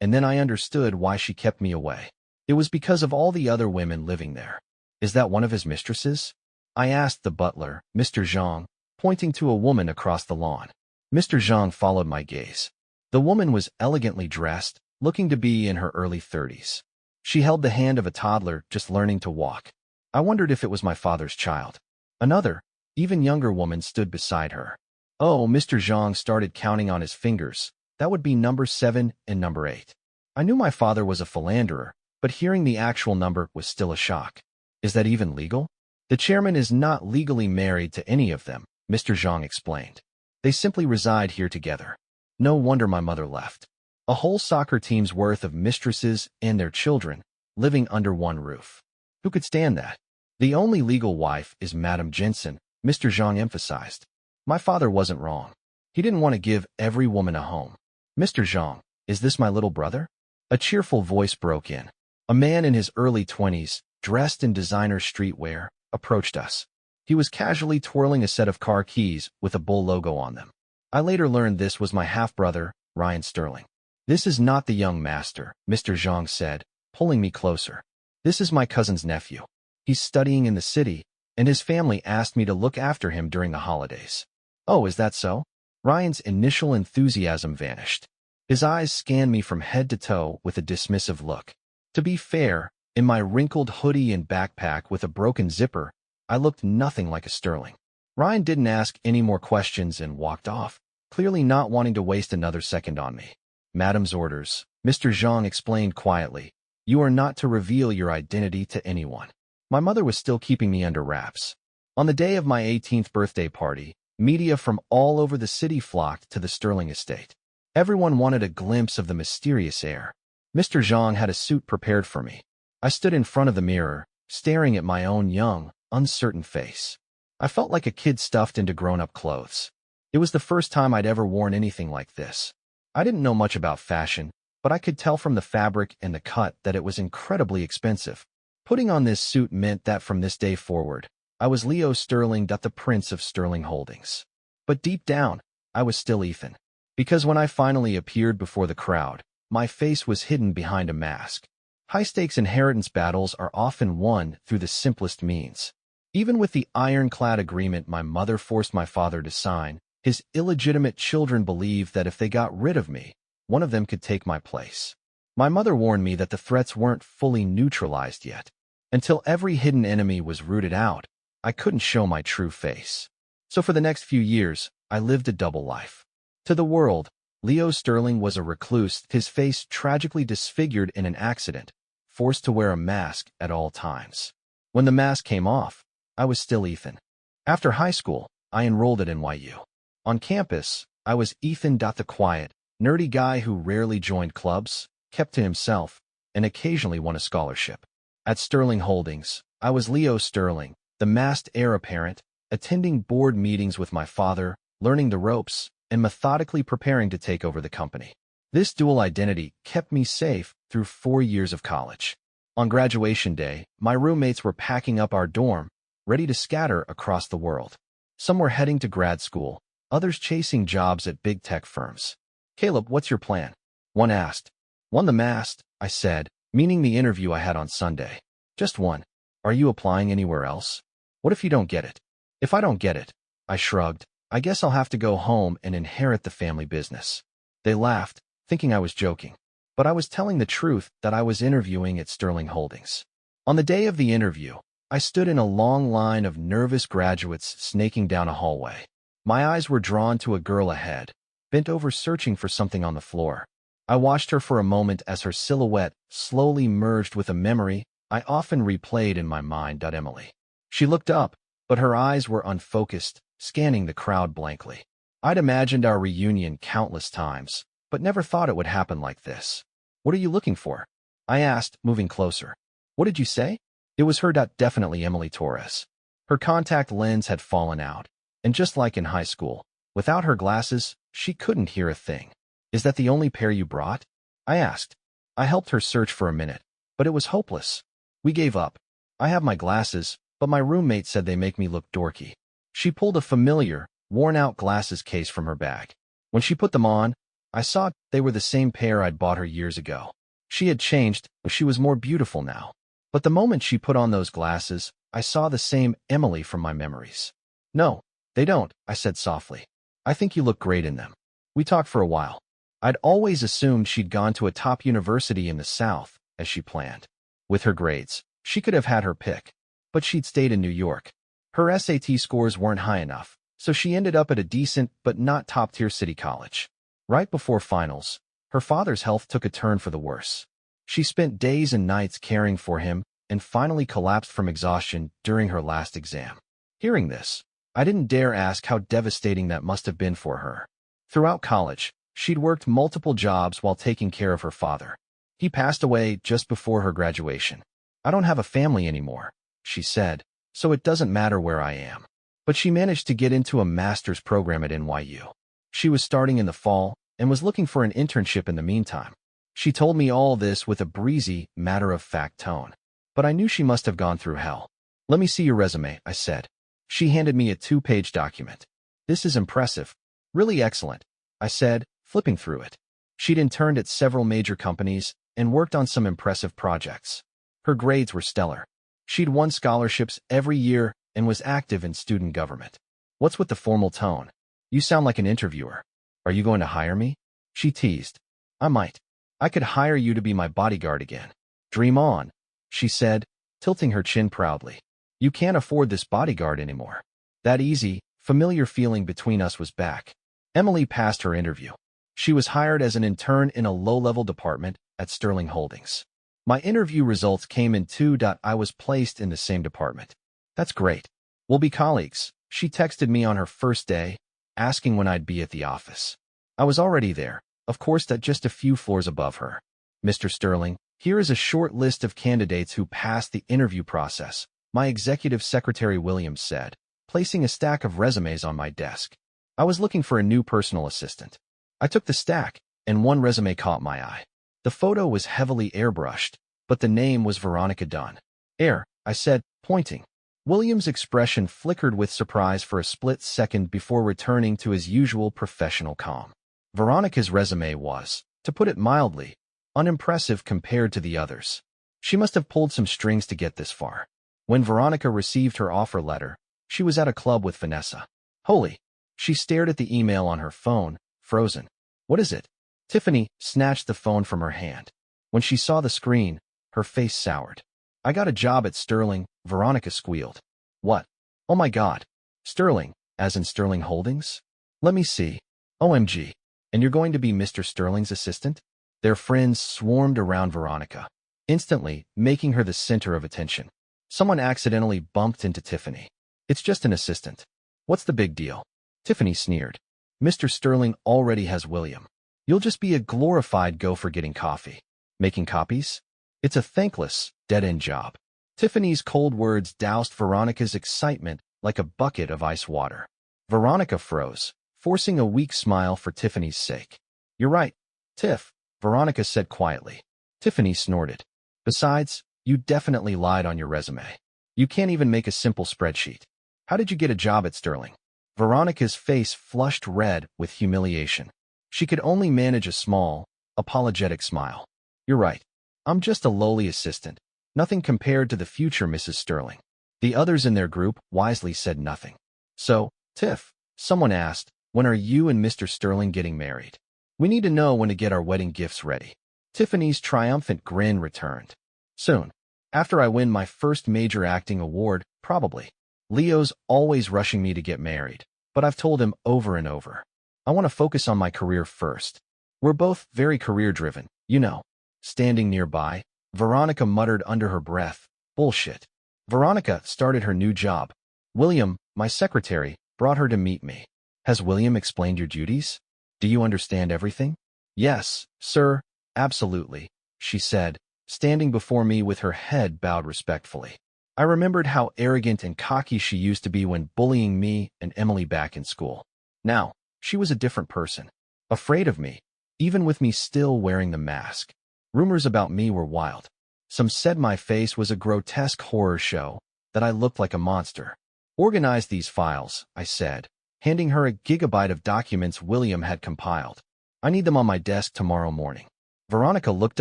And then I understood why she kept me away. It was because of all the other women living there. Is that one of his mistresses? I asked the butler, Mr. Zhang, pointing to a woman across the lawn. Mr. Zhang followed my gaze. The woman was elegantly dressed, looking to be in her early 30s. She held the hand of a toddler just learning to walk. I wondered if it was my father's child. Another, even younger woman stood beside her. Oh, Mr. Zhang started counting on his fingers. That would be number 7 and number 8. I knew my father was a philanderer, but hearing the actual number was still a shock. Is that even legal? The chairman is not legally married to any of them, Mr. Zhang explained. They simply reside here together. No wonder my mother left. A whole soccer team's worth of mistresses and their children living under one roof. Who could stand that? The only legal wife is Madame Jensen, Mr. Zhang emphasized. My father wasn't wrong. He didn't want to give every woman a home. Mr. Zhang, is this my little brother? A cheerful voice broke in. A man in his early 20s, dressed in designer streetwear, approached us. He was casually twirling a set of car keys with a Bull logo on them. I later learned this was my half-brother, Ryan Sterling. This is not the young master, Mr. Zhang said, pulling me closer. This is my cousin's nephew. He's studying in the city, and his family asked me to look after him during the holidays. Oh, is that so? Ryan's initial enthusiasm vanished. His eyes scanned me from head to toe with a dismissive look. To be fair, in my wrinkled hoodie and backpack with a broken zipper, I looked nothing like a Sterling. Ryan didn't ask any more questions and walked off, clearly not wanting to waste another second on me. Madame's orders, Mr. Zhang explained quietly. You are not to reveal your identity to anyone. My mother was still keeping me under wraps. On the day of my 18th birthday party, media from all over the city flocked to the Sterling estate. Everyone wanted a glimpse of the mysterious heir. Mr. Zhang had a suit prepared for me. I stood in front of the mirror, staring at my own young, uncertain face. I felt like a kid stuffed into grown-up clothes. It was the first time I'd ever worn anything like this. I didn't know much about fashion, but I could tell from the fabric and the cut that it was incredibly expensive. Putting on this suit meant that from this day forward, I was Leo Sterling, the Prince of Sterling Holdings. But deep down, I was still Ethan. Because when I finally appeared before the crowd, my face was hidden behind a mask. High-stakes inheritance battles are often won through the simplest means. Even with the ironclad agreement my mother forced my father to sign, his illegitimate children believed that if they got rid of me, one of them could take my place. My mother warned me that the threats weren't fully neutralized yet. Until every hidden enemy was rooted out, I couldn't show my true face. So for the next few years, I lived a double life. To the world, Leo Sterling was a recluse, his face tragically disfigured in an accident, forced to wear a mask at all times. When the mask came off, I was still Ethan. After high school, I enrolled at NYU. On campus, I was Ethan, the quiet, nerdy guy who rarely joined clubs, kept to himself, and occasionally won a scholarship. At Sterling Holdings, I was Leo Sterling, the masked heir apparent, attending board meetings with my father, learning the ropes, and methodically preparing to take over the company. This dual identity kept me safe through 4 years of college. On graduation day, my roommates were packing up our dorm, ready to scatter across the world. Some were heading to grad school, others chasing jobs at big tech firms. Caleb, what's your plan? One asked. Won the masked, I said, meaning the interview I had on Sunday. Just one. Are you applying anywhere else? What if you don't get it? If I don't get it, I shrugged, I guess I'll have to go home and inherit the family business. They laughed, thinking I was joking. but I was telling the truth that I was interviewing at Sterling Holdings. On the day of the interview, I stood in a long line of nervous graduates snaking down a hallway. My eyes were drawn to a girl ahead, bent over searching for something on the floor. I watched her for a moment as her silhouette slowly merged with a memory I often replayed in my mind. Emily. She looked up, but her eyes were unfocused, scanning the crowd blankly. I'd imagined our reunion countless times, but never thought it would happen like this. What are you looking for? I asked, moving closer. What did you say? It was her. Definitely Emily Torres. Her contact lens had fallen out, and just like in high school, without her glasses, she couldn't hear a thing. Is that the only pair you brought? I asked. I helped her search for a minute, but it was hopeless. We gave up. I have my glasses, but my roommate said they make me look dorky. She pulled a familiar, worn-out glasses case from her bag. When she put them on, I saw they were the same pair I'd bought her years ago. She had changed, but she was more beautiful now. But the moment she put on those glasses, I saw the same Emily from my memories. No, they don't, I said softly. I think you look great in them. We talked for a while. I'd always assumed she'd gone to a top university in the South, as she planned. With her grades, she could have had her pick. But she'd stayed in New York. Her SAT scores weren't high enough, so she ended up at a decent but not top-tier city college. Right before finals, her father's health took a turn for the worse. She spent days and nights caring for him and finally collapsed from exhaustion during her last exam. Hearing this, I didn't dare ask how devastating that must have been for her. Throughout college, she'd worked multiple jobs while taking care of her father. He passed away just before her graduation. I don't have a family anymore, she said, so it doesn't matter where I am. But she managed to get into a master's program at NYU. She was starting in the fall and was looking for an internship in the meantime. She told me all this with a breezy, matter-of-fact tone. But I knew she must have gone through hell. Let me see your resume, I said. She handed me a 2-page document. This is impressive. Really excellent, I said, flipping through it. She'd interned at several major companies and worked on some impressive projects. Her grades were stellar. She'd won scholarships every year and was active in student government. What's with the formal tone? You sound like an interviewer. Are you going to hire me? She teased. I might. I could hire you to be my bodyguard again. Dream on, she said, tilting her chin proudly. You can't afford this bodyguard anymore. That easy, familiar feeling between us was back. Emily passed her interview. She was hired as an intern in a low-level department at Sterling Holdings. My interview results came in too. I was placed in the same department. That's great. We'll be colleagues. She texted me on her first day, asking when I'd be at the office. I was already there, of course, just a few floors above her. Mr. Sterling, here is a short list of candidates who passed the interview process, my executive secretary Williams said, placing a stack of resumes on my desk. I was looking for a new personal assistant. I took the stack, and one resume caught my eye. The photo was heavily airbrushed, but the name was Veronica Dunn. I said, pointing. Williams' expression flickered with surprise for a split second before returning to his usual professional calm. Veronica's resume was, to put it mildly, unimpressive compared to the others. She must have pulled some strings to get this far. When Veronica received her offer letter, she was at a club with Vanessa. Holy! She stared at the email on her phone, frozen. What is it? Tiffany snatched the phone from her hand. When she saw the screen, her face soured. I got a job at Sterling, Veronica squealed. What? Oh my God. Sterling, as in Sterling Holdings? Let me see. OMG. And you're going to be Mr. Sterling's assistant? Their friends swarmed around Veronica, instantly making her the center of attention. Someone accidentally bumped into Tiffany. It's just an assistant. What's the big deal? Tiffany sneered. Mr. Sterling already has William. You'll just be a glorified gopher getting coffee. Making copies? It's a thankless, dead-end job. Tiffany's cold words doused Veronica's excitement like a bucket of ice water. Veronica froze, forcing a weak smile for Tiffany's sake. You're right, Tiff, Veronica said quietly. Tiffany snorted. Besides, you definitely lied on your resume. You can't even make a simple spreadsheet. How did you get a job at Sterling? Veronica's face flushed red with humiliation. She could only manage a small, apologetic smile. You're right. I'm just a lowly assistant. Nothing compared to the future Mrs. Sterling. The others in their group wisely said nothing. So, Tiff, someone asked, when are you and Mr. Sterling getting married? We need to know when to get our wedding gifts ready. Tiffany's triumphant grin returned. Soon. After I win my first major acting award, probably. Leo's always rushing me to get married, but I've told him over and over. I want to focus on my career first. We're both very career-driven, you know. Standing nearby, Veronica muttered under her breath, "Bullshit." Veronica started her new job. William, my secretary, brought her to meet me. Has William explained your duties? Do you understand everything? Yes, sir, absolutely, she said, standing before me with her head bowed respectfully. I remembered how arrogant and cocky she used to be when bullying me and Emily back in school. Now, she was a different person. Afraid of me, even with me still wearing the mask. Rumors about me were wild. Some said my face was a grotesque horror show, that I looked like a monster. Organize these files, I said, handing her a gigabyte of documents William had compiled. I need them on my desk tomorrow morning. Veronica looked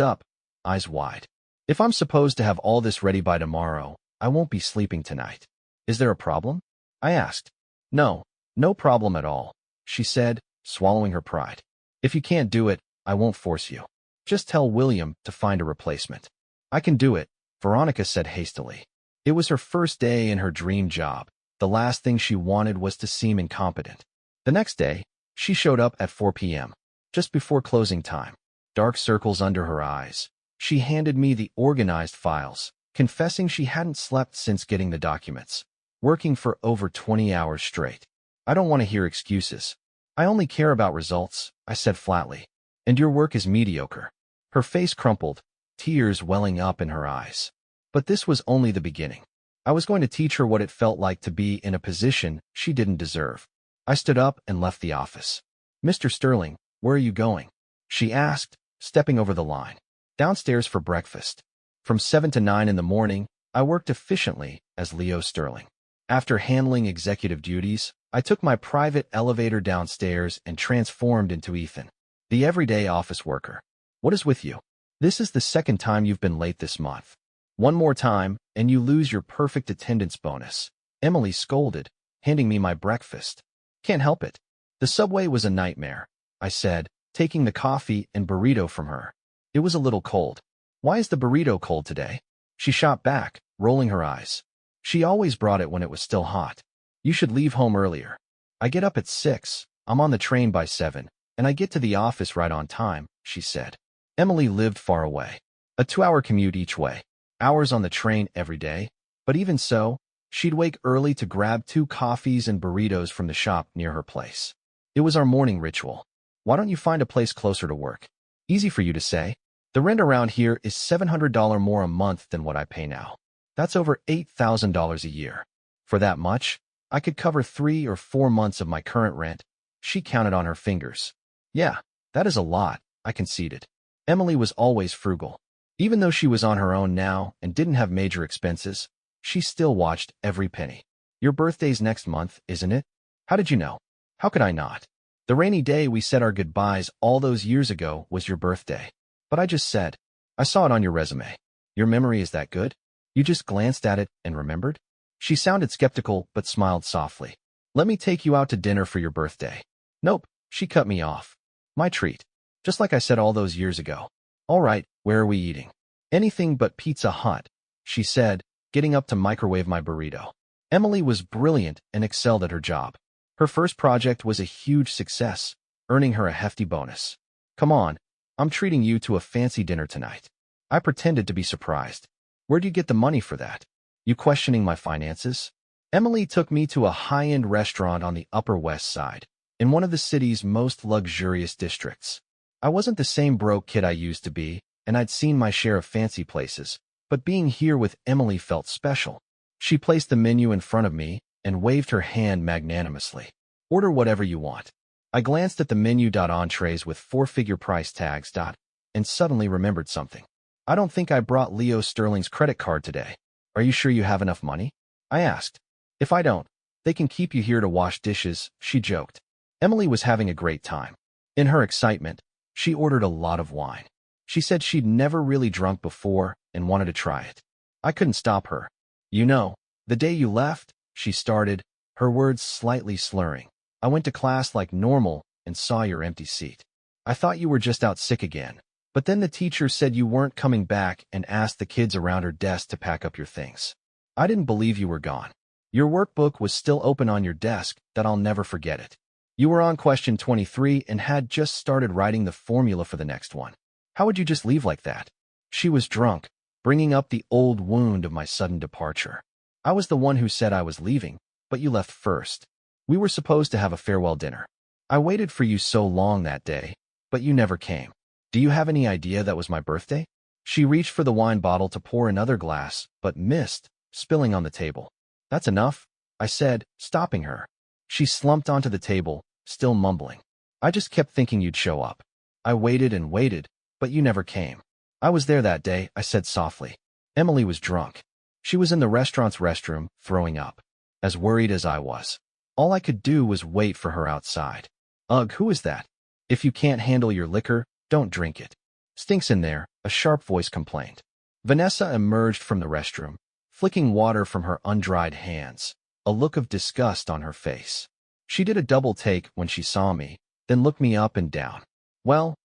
up, eyes wide. If I'm supposed to have all this ready by tomorrow, I won't be sleeping tonight. Is there a problem? I asked. No, no problem at all, she said, swallowing her pride. If you can't do it, I won't force you. Just tell William to find a replacement. I can do it, Veronica said hastily. It was her first day in her dream job. The last thing she wanted was to seem incompetent. The next day, she showed up at 4 p.m., just before closing time. Dark circles under her eyes. She handed me the organized files, confessing she hadn't slept since getting the documents, working for over 20 hours straight. I don't want to hear excuses. I only care about results, I said flatly. And your work is mediocre. Her face crumpled, tears welling up in her eyes. But this was only the beginning. I was going to teach her what it felt like to be in a position she didn't deserve. I stood up and left the office. Mr. Sterling, where are you going? She asked, stepping over the line. Downstairs for breakfast. From 7 to 9 in the morning, I worked efficiently as Leo Sterling. After handling executive duties, I took my private elevator downstairs and transformed into Ethan, the everyday office worker. What is with you? This is the second time you've been late this month. One more time, and you lose your perfect attendance bonus. Emily scolded, handing me my breakfast. Can't help it. The subway was a nightmare, I said, taking the coffee and burrito from her. It was a little cold. Why is the burrito cold today? She shot back, rolling her eyes. She always brought it when it was still hot. You should leave home earlier. I get up at 6, I'm on the train by 7, and I get to the office right on time, she said. Emily lived far away. A 2-hour commute each way. Hours on the train every day, but even so, she'd wake early to grab 2 coffees and burritos from the shop near her place. It was our morning ritual. Why don't you find a place closer to work? Easy for you to say. The rent around here is $700 more a month than what I pay now. That's over $8,000 a year. For that much, I could cover 3 or 4 months of my current rent. She counted on her fingers. Yeah, that is a lot, I conceded. Emily was always frugal. Even though she was on her own now and didn't have major expenses, she still watched every penny. Your birthday's next month, isn't it? How did you know? How could I not? The rainy day we said our goodbyes all those years ago was your birthday. But I just said, I saw it on your resume. Your memory is that good? You just glanced at it and remembered? She sounded skeptical but smiled softly. Let me take you out to dinner for your birthday. Nope, she cut me off. My treat. Just like I said all those years ago. All right, where are we eating? Anything but Pizza Hut, she said, getting up to microwave my burrito. Emily was brilliant and excelled at her job. Her first project was a huge success, earning her a hefty bonus. Come on, I'm treating you to a fancy dinner tonight. I pretended to be surprised. Where'd you get the money for that? You questioning my finances? Emily took me to a high-end restaurant on the Upper West Side, in one of the city's most luxurious districts. I wasn't the same broke kid I used to be, and I'd seen my share of fancy places, but being here with Emily felt special. She placed the menu in front of me and waved her hand magnanimously. Order whatever you want. I glanced at the menu. Entrees with 4-figure price tags. And suddenly remembered something. I don't think I brought Leo Sterling's credit card today. Are you sure you have enough money? I asked. If I don't, they can keep you here to wash dishes, she joked. Emily was having a great time. In her excitement, she ordered a lot of wine. She said she'd never really drunk before and wanted to try it. I couldn't stop her. You know, the day you left, she started, her words slightly slurring. I went to class like normal and saw your empty seat. I thought you were just out sick again. But then the teacher said you weren't coming back and asked the kids around her desk to pack up your things. I didn't believe you were gone. Your workbook was still open on your desk, that I'll never forget it. You were on question 23 and had just started writing the formula for the next one. How would you just leave like that? She was drunk, bringing up the old wound of my sudden departure. I was the one who said I was leaving, but you left first. We were supposed to have a farewell dinner. I waited for you so long that day, but you never came. Do you have any idea that was my birthday? She reached for the wine bottle to pour another glass, but missed, spilling on the table. That's enough, I said, stopping her. She slumped onto the table, still mumbling. I just kept thinking you'd show up. I waited and waited, but you never came. I was there that day, I said softly. Emily was drunk. She was in the restaurant's restroom, throwing up. As worried as I was. All I could do was wait for her outside. Ugh, who is that? If you can't handle your liquor, don't drink it. Stinks in there, a sharp voice complained. Vanessa emerged from the restroom, flicking water from her undried hands, a look of disgust on her face. She did a double take when she saw me, then looked me up and down. Well,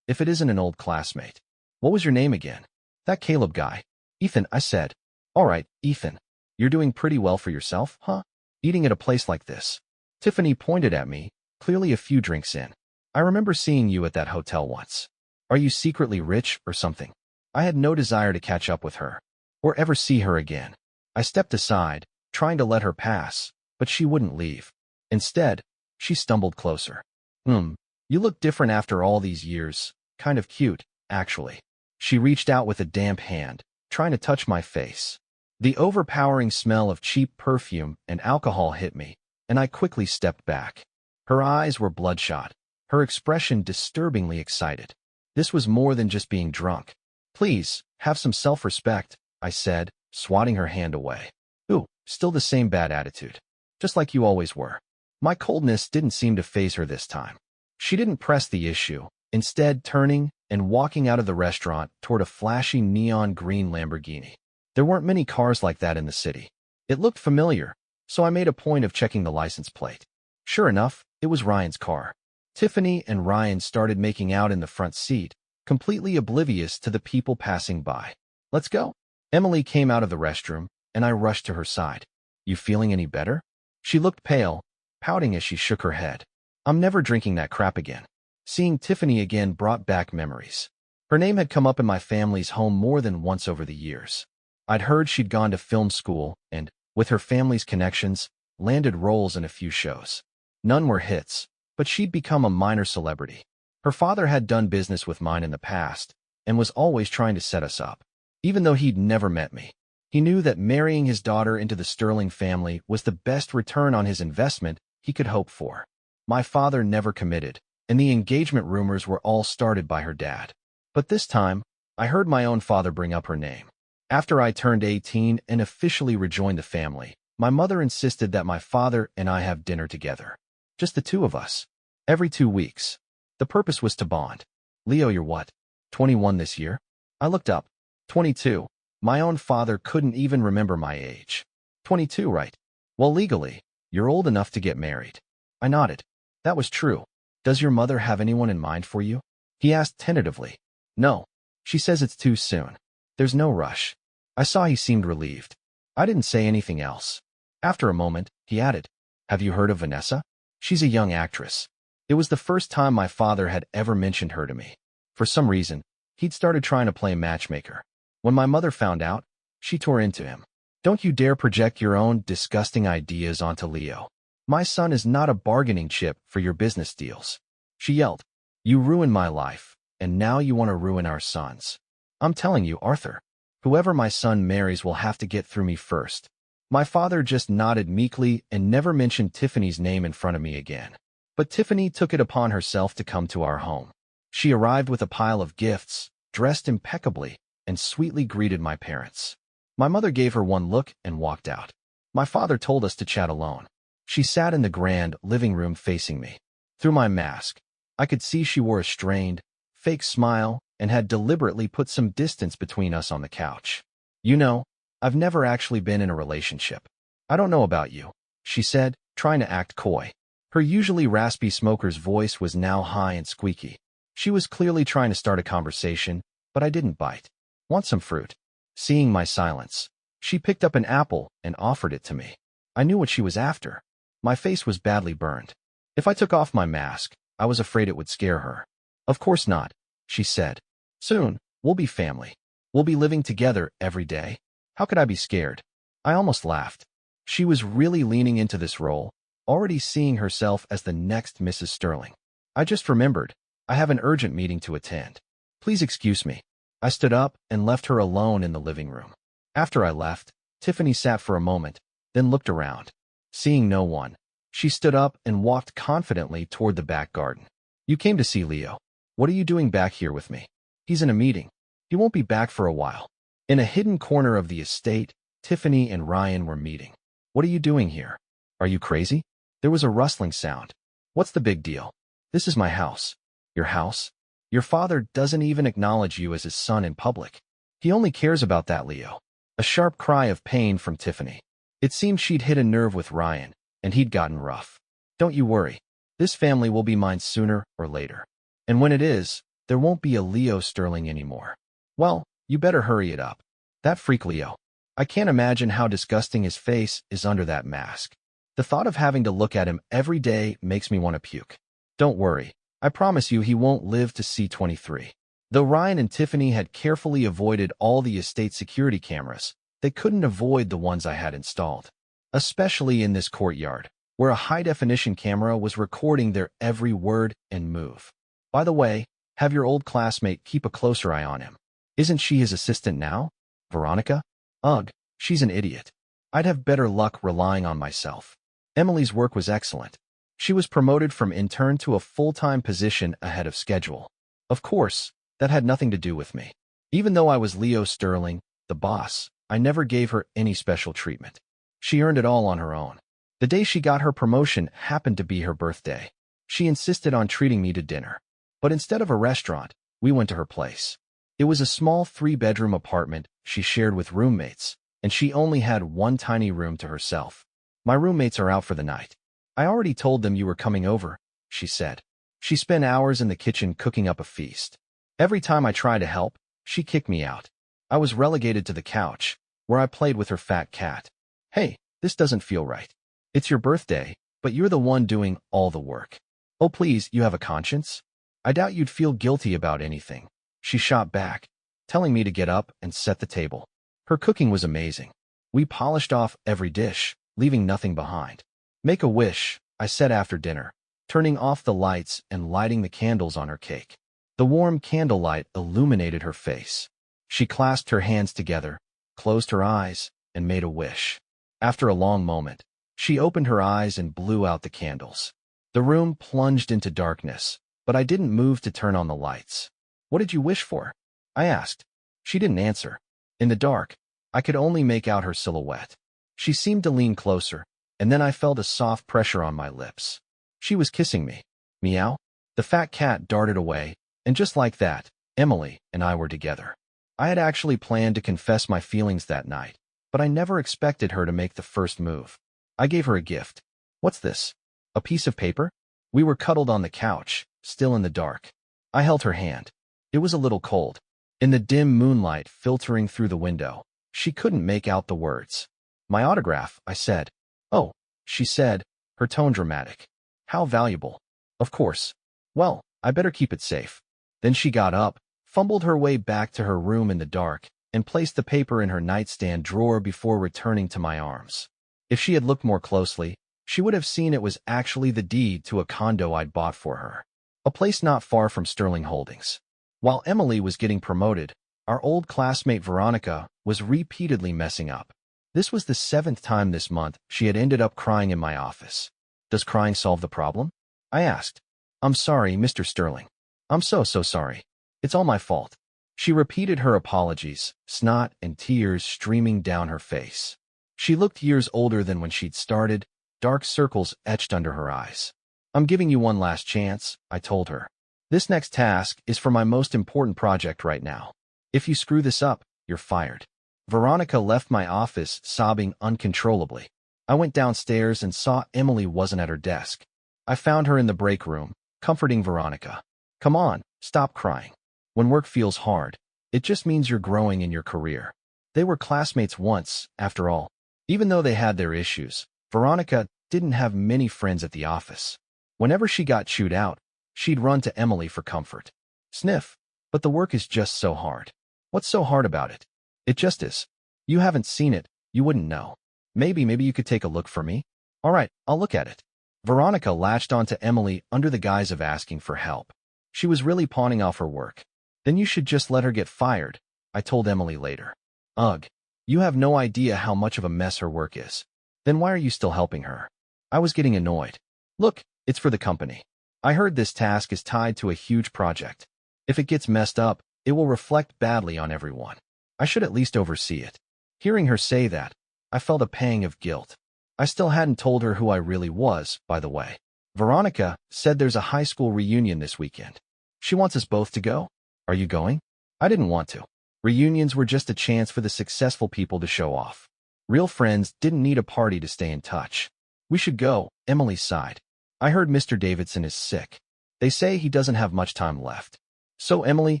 if it isn't an old classmate. What was your name again? That Caleb guy. Ethan, I said. All right, Ethan. You're doing pretty well for yourself, huh? Eating at a place like this. Tiffany pointed at me, clearly a few drinks in. I remember seeing you at that hotel once. Are you secretly rich or something? I had no desire to catch up with her, or ever see her again. I stepped aside, trying to let her pass, but she wouldn't leave. Instead, she stumbled closer. You look different after all these years. Kind of cute, actually. She reached out with a damp hand, trying to touch my face. The overpowering smell of cheap perfume and alcohol hit me, and I quickly stepped back. Her eyes were bloodshot, her expression disturbingly excited. This was more than just being drunk. Please, have some self-respect, I said, swatting her hand away. Ooh, still the same bad attitude. Just like you always were. My coldness didn't seem to faze her this time. She didn't press the issue, instead turning and walking out of the restaurant toward a flashy neon green Lamborghini. There weren't many cars like that in the city. It looked familiar, so I made a point of checking the license plate. Sure enough, it was Ryan's car. Tiffany and Ryan started making out in the front seat, completely oblivious to the people passing by. Let's go. Emily came out of the restroom, and I rushed to her side. You feeling any better? She looked pale, pouting as she shook her head. I'm never drinking that crap again. Seeing Tiffany again brought back memories. Her name had come up in my family's home more than once over the years. I'd heard she'd gone to film school and, with her family's connections, landed roles in a few shows. None were hits, but she'd become a minor celebrity. Her father had done business with mine in the past and was always trying to set us up. Even though he'd never met me, he knew that marrying his daughter into the Sterling family was the best return on his investment he could hope for. My father never committed, and the engagement rumors were all started by her dad. But this time, I heard my own father bring up her name. After I turned 18 and officially rejoined the family, my mother insisted that my father and I have dinner together. Just the two of us. Every 2 weeks. The purpose was to bond. Leo, you're what? 21 this year? I looked up. 22. My own father couldn't even remember my age. 22, right? Well, legally, you're old enough to get married. I nodded. That was true. Does your mother have anyone in mind for you? He asked tentatively. No. She says it's too soon. There's no rush. I saw he seemed relieved. I didn't say anything else. After a moment, he added, Have you heard of Vanessa? She's a young actress. It was the first time my father had ever mentioned her to me. For some reason, he'd started trying to play matchmaker. When my mother found out, she tore into him. Don't you dare project your own disgusting ideas onto Leo. My son is not a bargaining chip for your business deals. She yelled. You ruined my life, and now you want to ruin our son's. I'm telling you, Arthur. Whoever my son marries will have to get through me first. My father just nodded meekly and never mentioned Tiffany's name in front of me again. But Tiffany took it upon herself to come to our home. She arrived with a pile of gifts, dressed impeccably, and sweetly greeted my parents. My mother gave her one look and walked out. My father told us to chat alone. She sat in the grand living room facing me. Through my mask, I could see she wore a strained, fake smile and had deliberately put some distance between us on the couch. You know, I've never actually been in a relationship. I don't know about you, she said, trying to act coy. Her usually raspy smoker's voice was now high and squeaky. She was clearly trying to start a conversation, but I didn't bite. Want some fruit? Seeing my silence, she picked up an apple and offered it to me. I knew what she was after. My face was badly burned. If I took off my mask, I was afraid it would scare her. Of course not, she said. Soon, we'll be family. We'll be living together every day. How could I be scared? I almost laughed. She was really leaning into this role, already seeing herself as the next Mrs. Sterling. I just remembered, I have an urgent meeting to attend. Please excuse me. I stood up and left her alone in the living room. After I left, Tiffany sat for a moment, then looked around. Seeing no one, she stood up and walked confidently toward the back garden. You came to see Leo. What are you doing back here with me? He's in a meeting. He won't be back for a while. In a hidden corner of the estate, Tiffany and Ryan were meeting. What are you doing here? Are you crazy? There was a rustling sound. What's the big deal? This is my house. Your house? Your father doesn't even acknowledge you as his son in public. He only cares about that, Leo. A sharp cry of pain from Tiffany. It seemed she'd hit a nerve with Ryan, and he'd gotten rough. Don't you worry. This family will be mine sooner or later. And when it is, there won't be a Leo Sterling anymore. Well, you better hurry it up. That freak Leo. I can't imagine how disgusting his face is under that mask. The thought of having to look at him every day makes me want to puke. Don't worry. I promise you he won't live to see 23. Though Ryan and Tiffany had carefully avoided all the estate security cameras, they couldn't avoid the ones I had installed. Especially in this courtyard, where a high-definition camera was recording their every word and move. By the way, have your old classmate keep a closer eye on him. Isn't she his assistant now? Veronica? Ugh, she's an idiot. I'd have better luck relying on myself. Emily's work was excellent. She was promoted from intern to a full-time position ahead of schedule. Of course, that had nothing to do with me. Even though I was Leo Sterling, the boss, I never gave her any special treatment. She earned it all on her own. The day she got her promotion happened to be her birthday. She insisted on treating me to dinner. But instead of a restaurant, we went to her place. It was a small 3-bedroom apartment she shared with roommates, and she only had one tiny room to herself. My roommates are out for the night. I already told them you were coming over, she said. She spent hours in the kitchen cooking up a feast. Every time I tried to help, she kicked me out. I was relegated to the couch, where I played with her fat cat. Hey, this doesn't feel right. It's your birthday, but you're the one doing all the work. Oh please, you have a conscience? I doubt you'd feel guilty about anything. She shot back, telling me to get up and set the table. Her cooking was amazing. We polished off every dish, leaving nothing behind. Make a wish, I said after dinner, turning off the lights and lighting the candles on her cake. The warm candlelight illuminated her face. She clasped her hands together, closed her eyes, and made a wish. After a long moment, she opened her eyes and blew out the candles. The room plunged into darkness, but I didn't move to turn on the lights. What did you wish for? I asked. She didn't answer. In the dark, I could only make out her silhouette. She seemed to lean closer, and then I felt a soft pressure on my lips. She was kissing me. Meow. The fat cat darted away, and just like that, Emily and I were together. I had actually planned to confess my feelings that night, but I never expected her to make the first move. I gave her a gift. What's this? A piece of paper? We were cuddled on the couch, still in the dark. I held her hand. It was a little cold. In the dim moonlight filtering through the window, she couldn't make out the words. My autograph, I said. Oh, she said, her tone dramatic. How valuable. Of course. Well, I better keep it safe. Then she got up, fumbled her way back to her room in the dark, and placed the paper in her nightstand drawer before returning to my arms. If she had looked more closely, she would have seen it was actually the deed to a condo I'd bought for her. A place not far from Sterling Holdings. While Emily was getting promoted, our old classmate Veronica was repeatedly messing up. This was the 7th time this month she had ended up crying in my office. Does crying solve the problem? I asked. I'm sorry, Mr. Sterling. I'm so sorry. It's all my fault. She repeated her apologies, snot and tears streaming down her face. She looked years older than when she'd started, dark circles etched under her eyes. I'm giving you one last chance, I told her. This next task is for my most important project right now. If you screw this up, you're fired. Veronica left my office sobbing uncontrollably. I went downstairs and saw Emily wasn't at her desk. I found her in the break room, comforting Veronica. Come on, Stop crying. When work feels hard, it just means you're growing in your career. They were classmates once, after all. Even though they had their issues, Veronica didn't have many friends at the office. Whenever she got chewed out, she'd run to Emily for comfort. Sniff. But the work is just so hard. What's so hard about it? It just is. You haven't seen it, you wouldn't know. Maybe you could take a look for me? All right, I'll look at it. Veronica latched onto Emily under the guise of asking for help. She was really pawning off her work. Then you should just let her get fired, I told Emily later. Ugh. You have no idea how much of a mess her work is. Then why are you still helping her? I was getting annoyed. Look, it's for the company. I heard this task is tied to a huge project. If it gets messed up, it will reflect badly on everyone. I should at least oversee it. Hearing her say that, I felt a pang of guilt. I still hadn't told her who I really was, by the way. Veronica said there's a high school reunion this weekend. She wants us both to go. Are you going? I didn't want to. Reunions were just a chance for the successful people to show off. Real friends didn't need a party to stay in touch. We should go, Emily sighed. I heard Mr. Davidson is sick. They say he doesn't have much time left. So Emily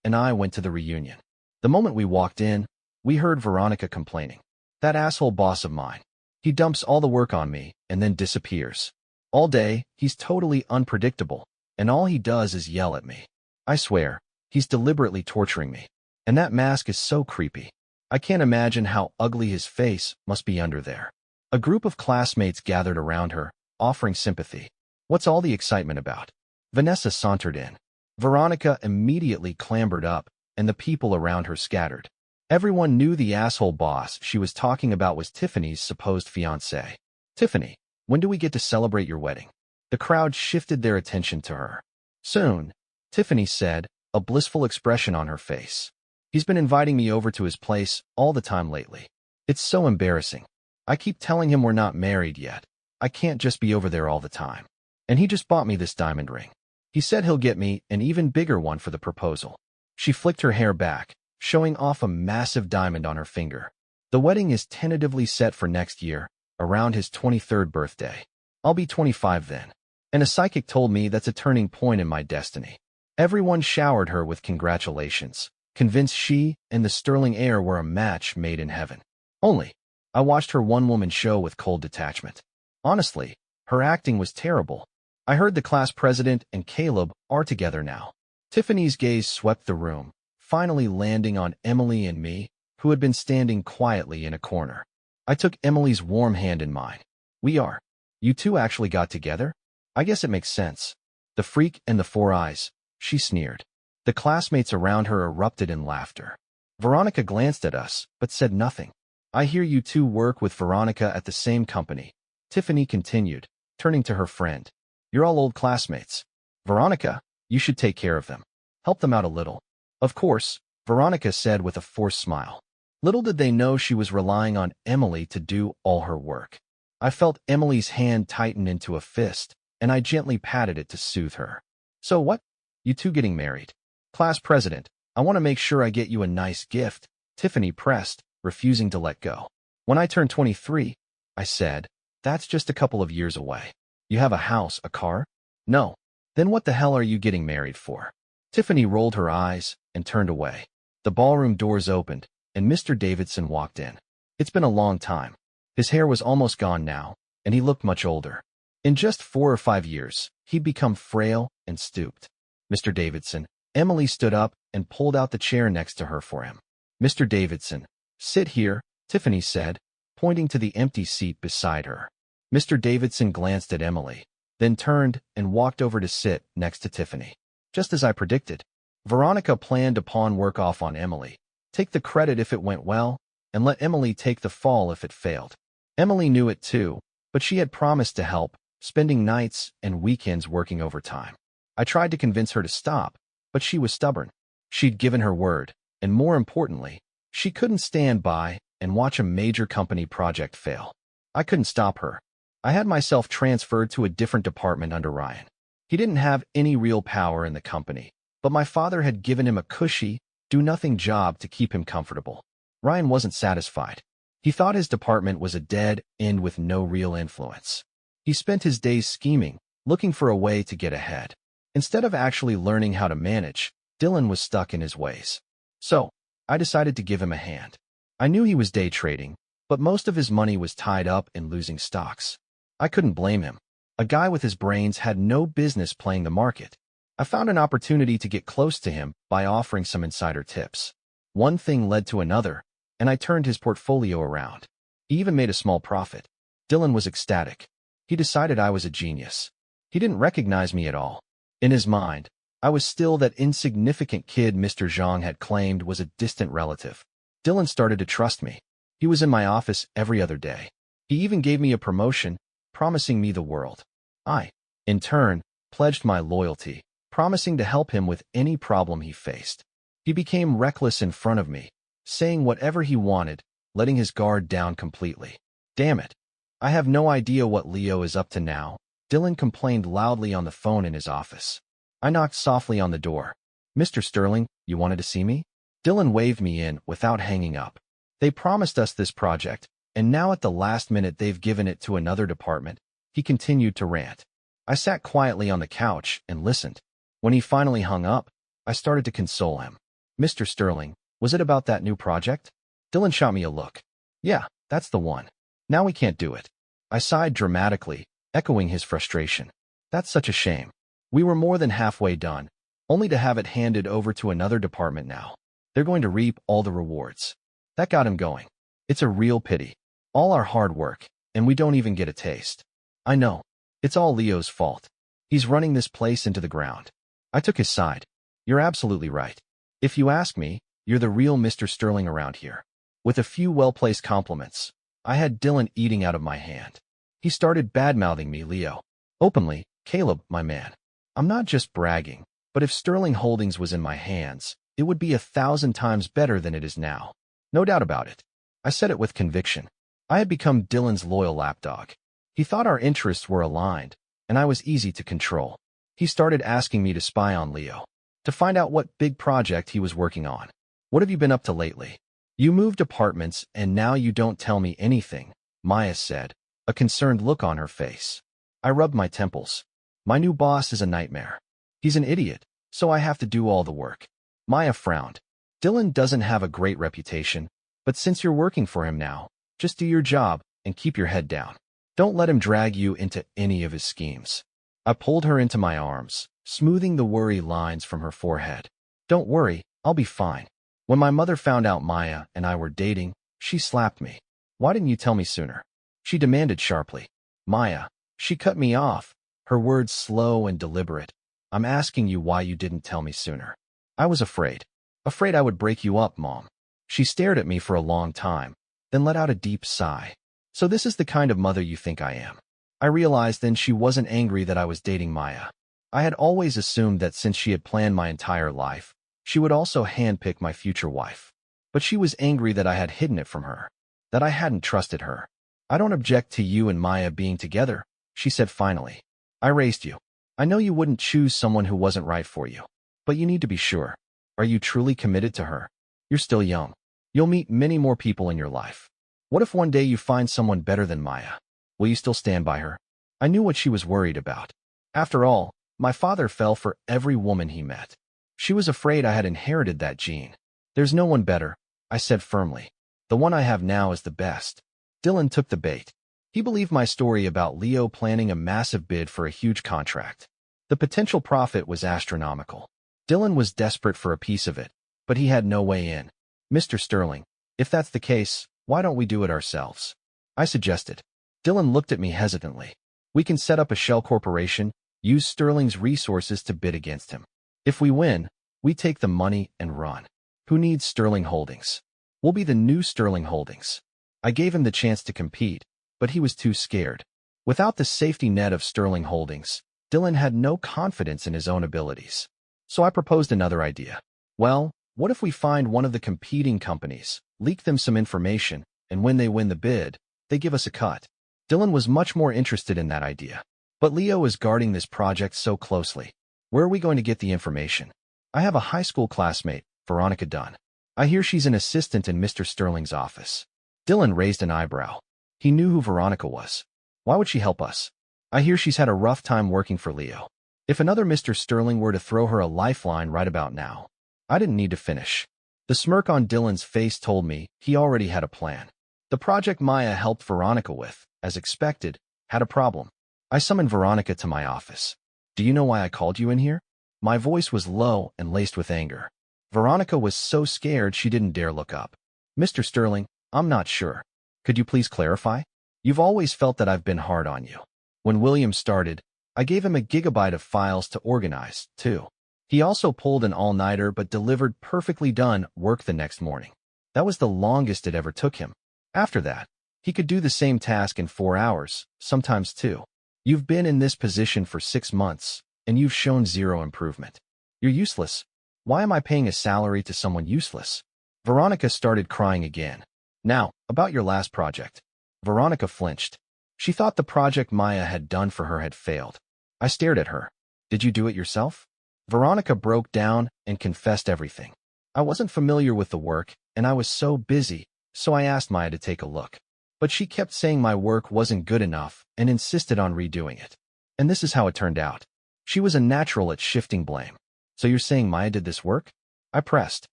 and I went to the reunion. The moment we walked in, we heard Veronica complaining. That asshole boss of mine. He dumps all the work on me and then disappears. All day, he's totally unpredictable, and all he does is yell at me. I swear, he's deliberately torturing me. And that mask is so creepy. I can't imagine how ugly his face must be under there. A group of classmates gathered around her, offering sympathy. What's all the excitement about? Vanessa sauntered in. Veronica immediately clambered up, and the people around her scattered. Everyone knew the asshole boss she was talking about was Tiffany's supposed fiancé. Tiffany, when do we get to celebrate your wedding? The crowd shifted their attention to her. Soon, Tiffany said, a blissful expression on her face. He's been inviting me over to his place all the time lately. It's so embarrassing. I keep telling him we're not married yet. I can't just be over there all the time. And he just bought me this diamond ring. He said he'll get me an even bigger one for the proposal. She flicked her hair back, showing off a massive diamond on her finger. The wedding is tentatively set for next year, around his 23rd birthday. I'll be 25 then. And a psychic told me that's a turning point in my destiny. Everyone showered her with congratulations, convinced she and the sterling heir were a match made in heaven. Only, I watched her one-woman show with cold detachment. Honestly, her acting was terrible. I heard the class president and Caleb are together now. Tiffany's gaze swept the room, finally landing on Emily and me, who had been standing quietly in a corner. I took Emily's warm hand in mine. You two actually got together? I guess it makes sense. The freak and the four eyes, she sneered. The classmates around her erupted in laughter. Veronica glanced at us, but said nothing. I hear you two work with Veronica at the same company, Tiffany continued, turning to her friend. You're all old classmates. Veronica, you should take care of them. Help them out a little. Of course, Veronica said with a forced smile. Little did they know she was relying on Emily to do all her work. I felt Emily's hand tighten into a fist, and I gently patted it to soothe her. So what? You two getting married? Class president, I want to make sure I get you a nice gift, Tiffany pressed, refusing to let go. When I turn 23, I said, that's just a couple of years away. You have a house, a car? No. Then what the hell are you getting married for? Tiffany rolled her eyes and turned away. The ballroom doors opened, and Mr. Davidson walked in. It's been a long time. His hair was almost gone now, and he looked much older. In just 4 or 5 years, he'd become frail and stooped. Mr. Davidson, Emily stood up and pulled out the chair next to her for him. Mr. Davidson, sit here, Tiffany said, pointing to the empty seat beside her. Mr. Davidson glanced at Emily, then turned and walked over to sit next to Tiffany. Just as I predicted, Veronica planned to pawn work off on Emily, take the credit if it went well, and let Emily take the fall if it failed. Emily knew it too, but she had promised to help, spending nights and weekends working overtime. I tried to convince her to stop, but she was stubborn. She'd given her word, and more importantly, she couldn't stand by and watch a major company project fail. I couldn't stop her. I had myself transferred to a different department under Ryan. He didn't have any real power in the company, but my father had given him a cushy, do-nothing job to keep him comfortable. Ryan wasn't satisfied. He thought his department was a dead end with no real influence. He spent his days scheming, looking for a way to get ahead. Instead of actually learning how to manage, Dylan was stuck in his ways. So, I decided to give him a hand. I knew he was day trading, but most of his money was tied up in losing stocks. I couldn't blame him. A guy with his brains had no business playing the market. I found an opportunity to get close to him by offering some insider tips. One thing led to another, and I turned his portfolio around. He even made a small profit. Dylan was ecstatic. He decided I was a genius. He didn't recognize me at all. In his mind, I was still that insignificant kid Mr. Zhang had claimed was a distant relative. Dylan started to trust me. He was in my office every other day. He even gave me a promotion, promising me the world. I, in turn, pledged my loyalty, promising to help him with any problem he faced. He became reckless in front of me, saying whatever he wanted, letting his guard down completely. Damn it. I have no idea what Leo is up to now, Dylan complained loudly on the phone in his office. I knocked softly on the door. Mr. Sterling, you wanted to see me? Dylan waved me in without hanging up. They promised us this project, and now at the last minute they've given it to another department. He continued to rant. I sat quietly on the couch and listened. When he finally hung up, I started to console him. Mr. Sterling, was it about that new project? Dylan shot me a look. Yeah, that's the one. Now we can't do it. I sighed dramatically, echoing his frustration. That's such a shame. We were more than halfway done, only to have it handed over to another department now. They're going to reap all the rewards. That got him going. It's a real pity. All our hard work, and we don't even get a taste. I know. It's all Leo's fault. He's running this place into the ground. I took his side. You're absolutely right. If you ask me, you're the real Mr. Sterling around here. With a few well-placed compliments, I had Dylan eating out of my hand. He started bad-mouthing me, Leo. Openly, Caleb, my man. I'm not just bragging, but if Sterling Holdings was in my hands, it would be 1,000 times better than it is now. No doubt about it. I said it with conviction. I had become Dylan's loyal lapdog. He thought our interests were aligned, and I was easy to control. He started asking me to spy on Leo, to find out what big project he was working on. What have you been up to lately? You moved apartments, and now you don't tell me anything, Maya said, a concerned look on her face. I rubbed my temples. My new boss is a nightmare. He's an idiot, so I have to do all the work. Maya frowned. Dylan doesn't have a great reputation, but since you're working for him now, just do your job and keep your head down. Don't let him drag you into any of his schemes. I pulled her into my arms, smoothing the worry lines from her forehead. Don't worry, I'll be fine. When my mother found out Maya and I were dating, she slapped me. Why didn't you tell me sooner? She demanded sharply. Maya, she cut me off, her words slow and deliberate. I'm asking you why you didn't tell me sooner. I was afraid. Afraid I would break you up, Mom. She stared at me for a long time, then let out a deep sigh. So this is the kind of mother you think I am. I realized then she wasn't angry that I was dating Maya. I had always assumed that since she had planned my entire life, she would also handpick my future wife. But she was angry that I had hidden it from her, that I hadn't trusted her. I don't object to you and Maya being together, she said finally. I raised you. I know you wouldn't choose someone who wasn't right for you. But you need to be sure. Are you truly committed to her? You're still young. You'll meet many more people in your life. What if one day you find someone better than Maya? Will you still stand by her? I knew what she was worried about. After all, my father fell for every woman he met. She was afraid I had inherited that gene. There's no one better, I said firmly. The one I have now is the best. Dylan took the bait. He believed my story about Leo planning a massive bid for a huge contract. The potential profit was astronomical. Dylan was desperate for a piece of it, but he had no way in. Mr. Sterling, if that's the case, why don't we do it ourselves? I suggested. Dylan looked at me hesitantly. We can set up a shell corporation, use Sterling's resources to bid against him. If we win, we take the money and run. Who needs Sterling Holdings? We'll be the new Sterling Holdings. I gave him the chance to compete, but he was too scared. Without the safety net of Sterling Holdings, Dylan had no confidence in his own abilities. So I proposed another idea. Well, what if we find one of the competing companies, leak them some information, and when they win the bid, they give us a cut? Dylan was much more interested in that idea. But Leo is guarding this project so closely. Where are we going to get the information? I have a high school classmate, Veronica Dunn. I hear she's an assistant in Mr. Sterling's office. Dylan raised an eyebrow. He knew who Veronica was. Why would she help us? I hear she's had a rough time working for Leo. If another Mr. Sterling were to throw her a lifeline right about now, I didn't need to finish. The smirk on Dylan's face told me he already had a plan. The project Maya helped Veronica with, as expected, had a problem. I summoned Veronica to my office. Do you know why I called you in here? My voice was low and laced with anger. Veronica was so scared she didn't dare look up. Mr. Sterling, I'm not sure. Could you please clarify? You've always felt that I've been hard on you. When William started, I gave him a gigabyte of files to organize, too. He also pulled an all-nighter but delivered perfectly done work the next morning. That was the longest it ever took him. After that, he could do the same task in 4 hours, sometimes 2. You've been in this position for 6 months, and you've shown zero improvement. You're useless. Why am I paying a salary to someone useless? Veronica started crying again. Now, about your last project. Veronica flinched. She thought the project Maya had done for her had failed. I stared at her. Did you do it yourself? Veronica broke down and confessed everything. I wasn't familiar with the work, and I was so busy, so I asked Maya to take a look. But she kept saying my work wasn't good enough and insisted on redoing it. And this is how it turned out. She was a natural at shifting blame. So you're saying Maya did this work? I pressed.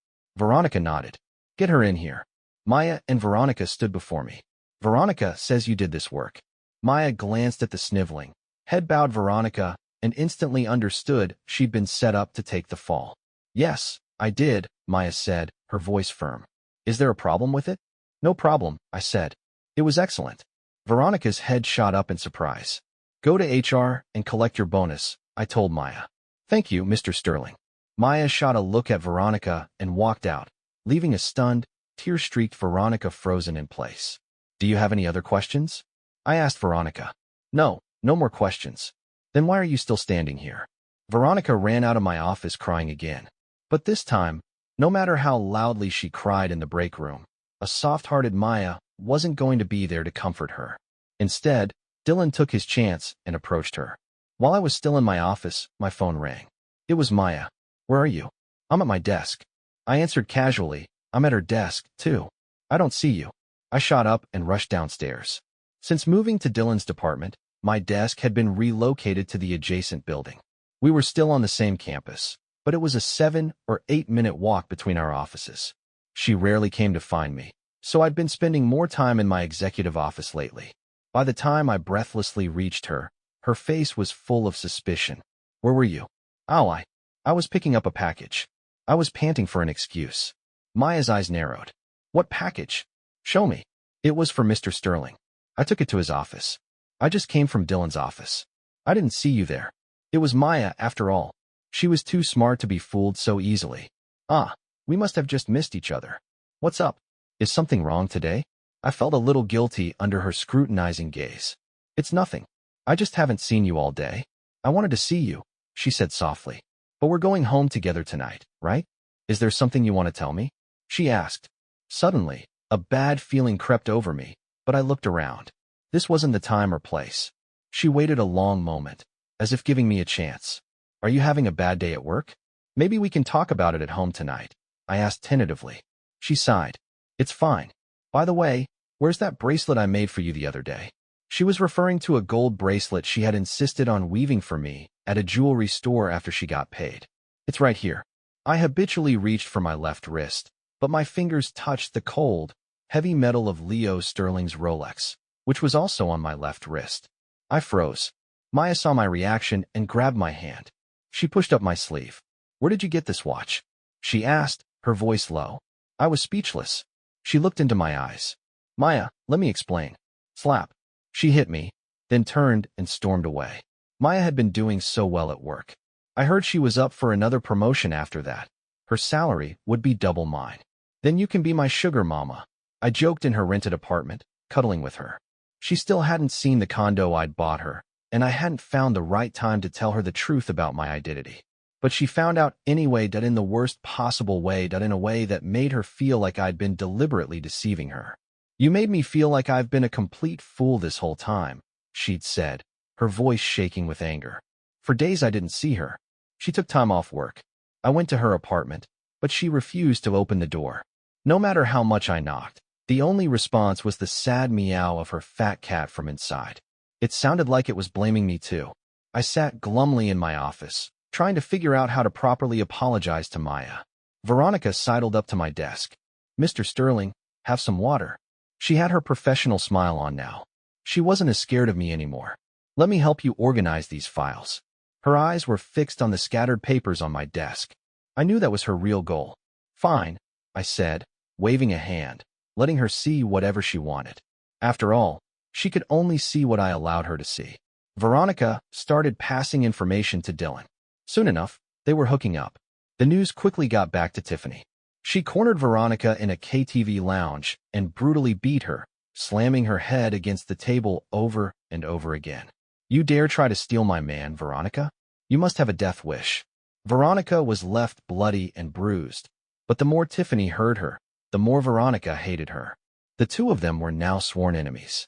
Veronica nodded. Get her in here. Maya and Veronica stood before me. Veronica says you did this work. Maya glanced at the sniveling, head-bowed Veronica and instantly understood she'd been set up to take the fall. Yes, I did, Maya said, her voice firm. Is there a problem with it? No problem, I said. It was excellent. Veronica's head shot up in surprise. Go to HR and collect your bonus, I told Maya. Thank you, Mr. Sterling. Maya shot a look at Veronica and walked out, leaving a stunned, tear-streaked Veronica frozen in place. Do you have any other questions? I asked Veronica. No, no more questions. Then why are you still standing here? Veronica ran out of my office crying again. But this time, no matter how loudly she cried in the break room, a soft-hearted Maya wasn't going to be there to comfort her. Instead, Dylan took his chance and approached her. While I was still in my office, my phone rang. It was Maya. Where are you? I'm at my desk. I answered casually. I'm at her desk, too. I don't see you. I shot up and rushed downstairs. Since moving to Dylan's department, my desk had been relocated to the adjacent building. We were still on the same campus, but it was a 7 or 8 minute walk between our offices. She rarely came to find me, so I'd been spending more time in my executive office lately. By the time I breathlessly reached her, her face was full of suspicion. Where were you? Oh, I was picking up a package. I was panting for an excuse. Maya's eyes narrowed. What package? Show me. It was for Mr. Sterling. I took it to his office. I just came from Dylan's office. I didn't see you there. It was Maya, after all. She was too smart to be fooled so easily. Ah, we must have just missed each other. What's up? Is something wrong today? I felt a little guilty under her scrutinizing gaze. It's nothing. I just haven't seen you all day. I wanted to see you, she said softly. But we're going home together tonight, right? Is there something you want to tell me? She asked. Suddenly, a bad feeling crept over me, but I looked around. This wasn't the time or place. She waited a long moment, as if giving me a chance. Are you having a bad day at work? Maybe we can talk about it at home tonight, I asked tentatively. She sighed. It's fine. By the way, where's that bracelet I made for you the other day? She was referring to a gold bracelet she had insisted on weaving for me at a jewelry store after she got paid. It's right here. I habitually reached for my left wrist, but my fingers touched the cold, heavy metal of Leo Sterling's Rolex, which was also on my left wrist. I froze. Maya saw my reaction and grabbed my hand. She pushed up my sleeve. Where did you get this watch? She asked, her voice low. I was speechless. She looked into my eyes. Maya, let me explain. Slap. She hit me, then turned and stormed away. Maya had been doing so well at work. I heard she was up for another promotion after that. Her salary would be double mine. Then you can be my sugar mama. I joked in her rented apartment, cuddling with her. She still hadn't seen the condo I'd bought her, and I hadn't found the right time to tell her the truth about my identity. But she found out anyway, that in the worst possible way, that in a way that made her feel like I'd been deliberately deceiving her. You made me feel like I've been a complete fool this whole time, she'd said, her voice shaking with anger. For days I didn't see her. She took time off work. I went to her apartment, but she refused to open the door. No matter how much I knocked, the only response was the sad meow of her fat cat from inside. It sounded like it was blaming me too. I sat glumly in my office, trying to figure out how to properly apologize to Maya. Veronica sidled up to my desk. "Mr. Sterling, have some water." She had her professional smile on now. She wasn't as scared of me anymore. "Let me help you organize these files." Her eyes were fixed on the scattered papers on my desk. I knew that was her real goal. "Fine," I said, waving a hand, letting her see whatever she wanted. After all, she could only see what I allowed her to see. Veronica started passing information to Dylan. Soon enough, they were hooking up. The news quickly got back to Tiffany. She cornered Veronica in a KTV lounge and brutally beat her, slamming her head against the table over and over again. "You dare try to steal my man, Veronica? You must have a death wish." Veronica was left bloody and bruised, but the more Tiffany heard her, the more Veronica hated her. The two of them were now sworn enemies.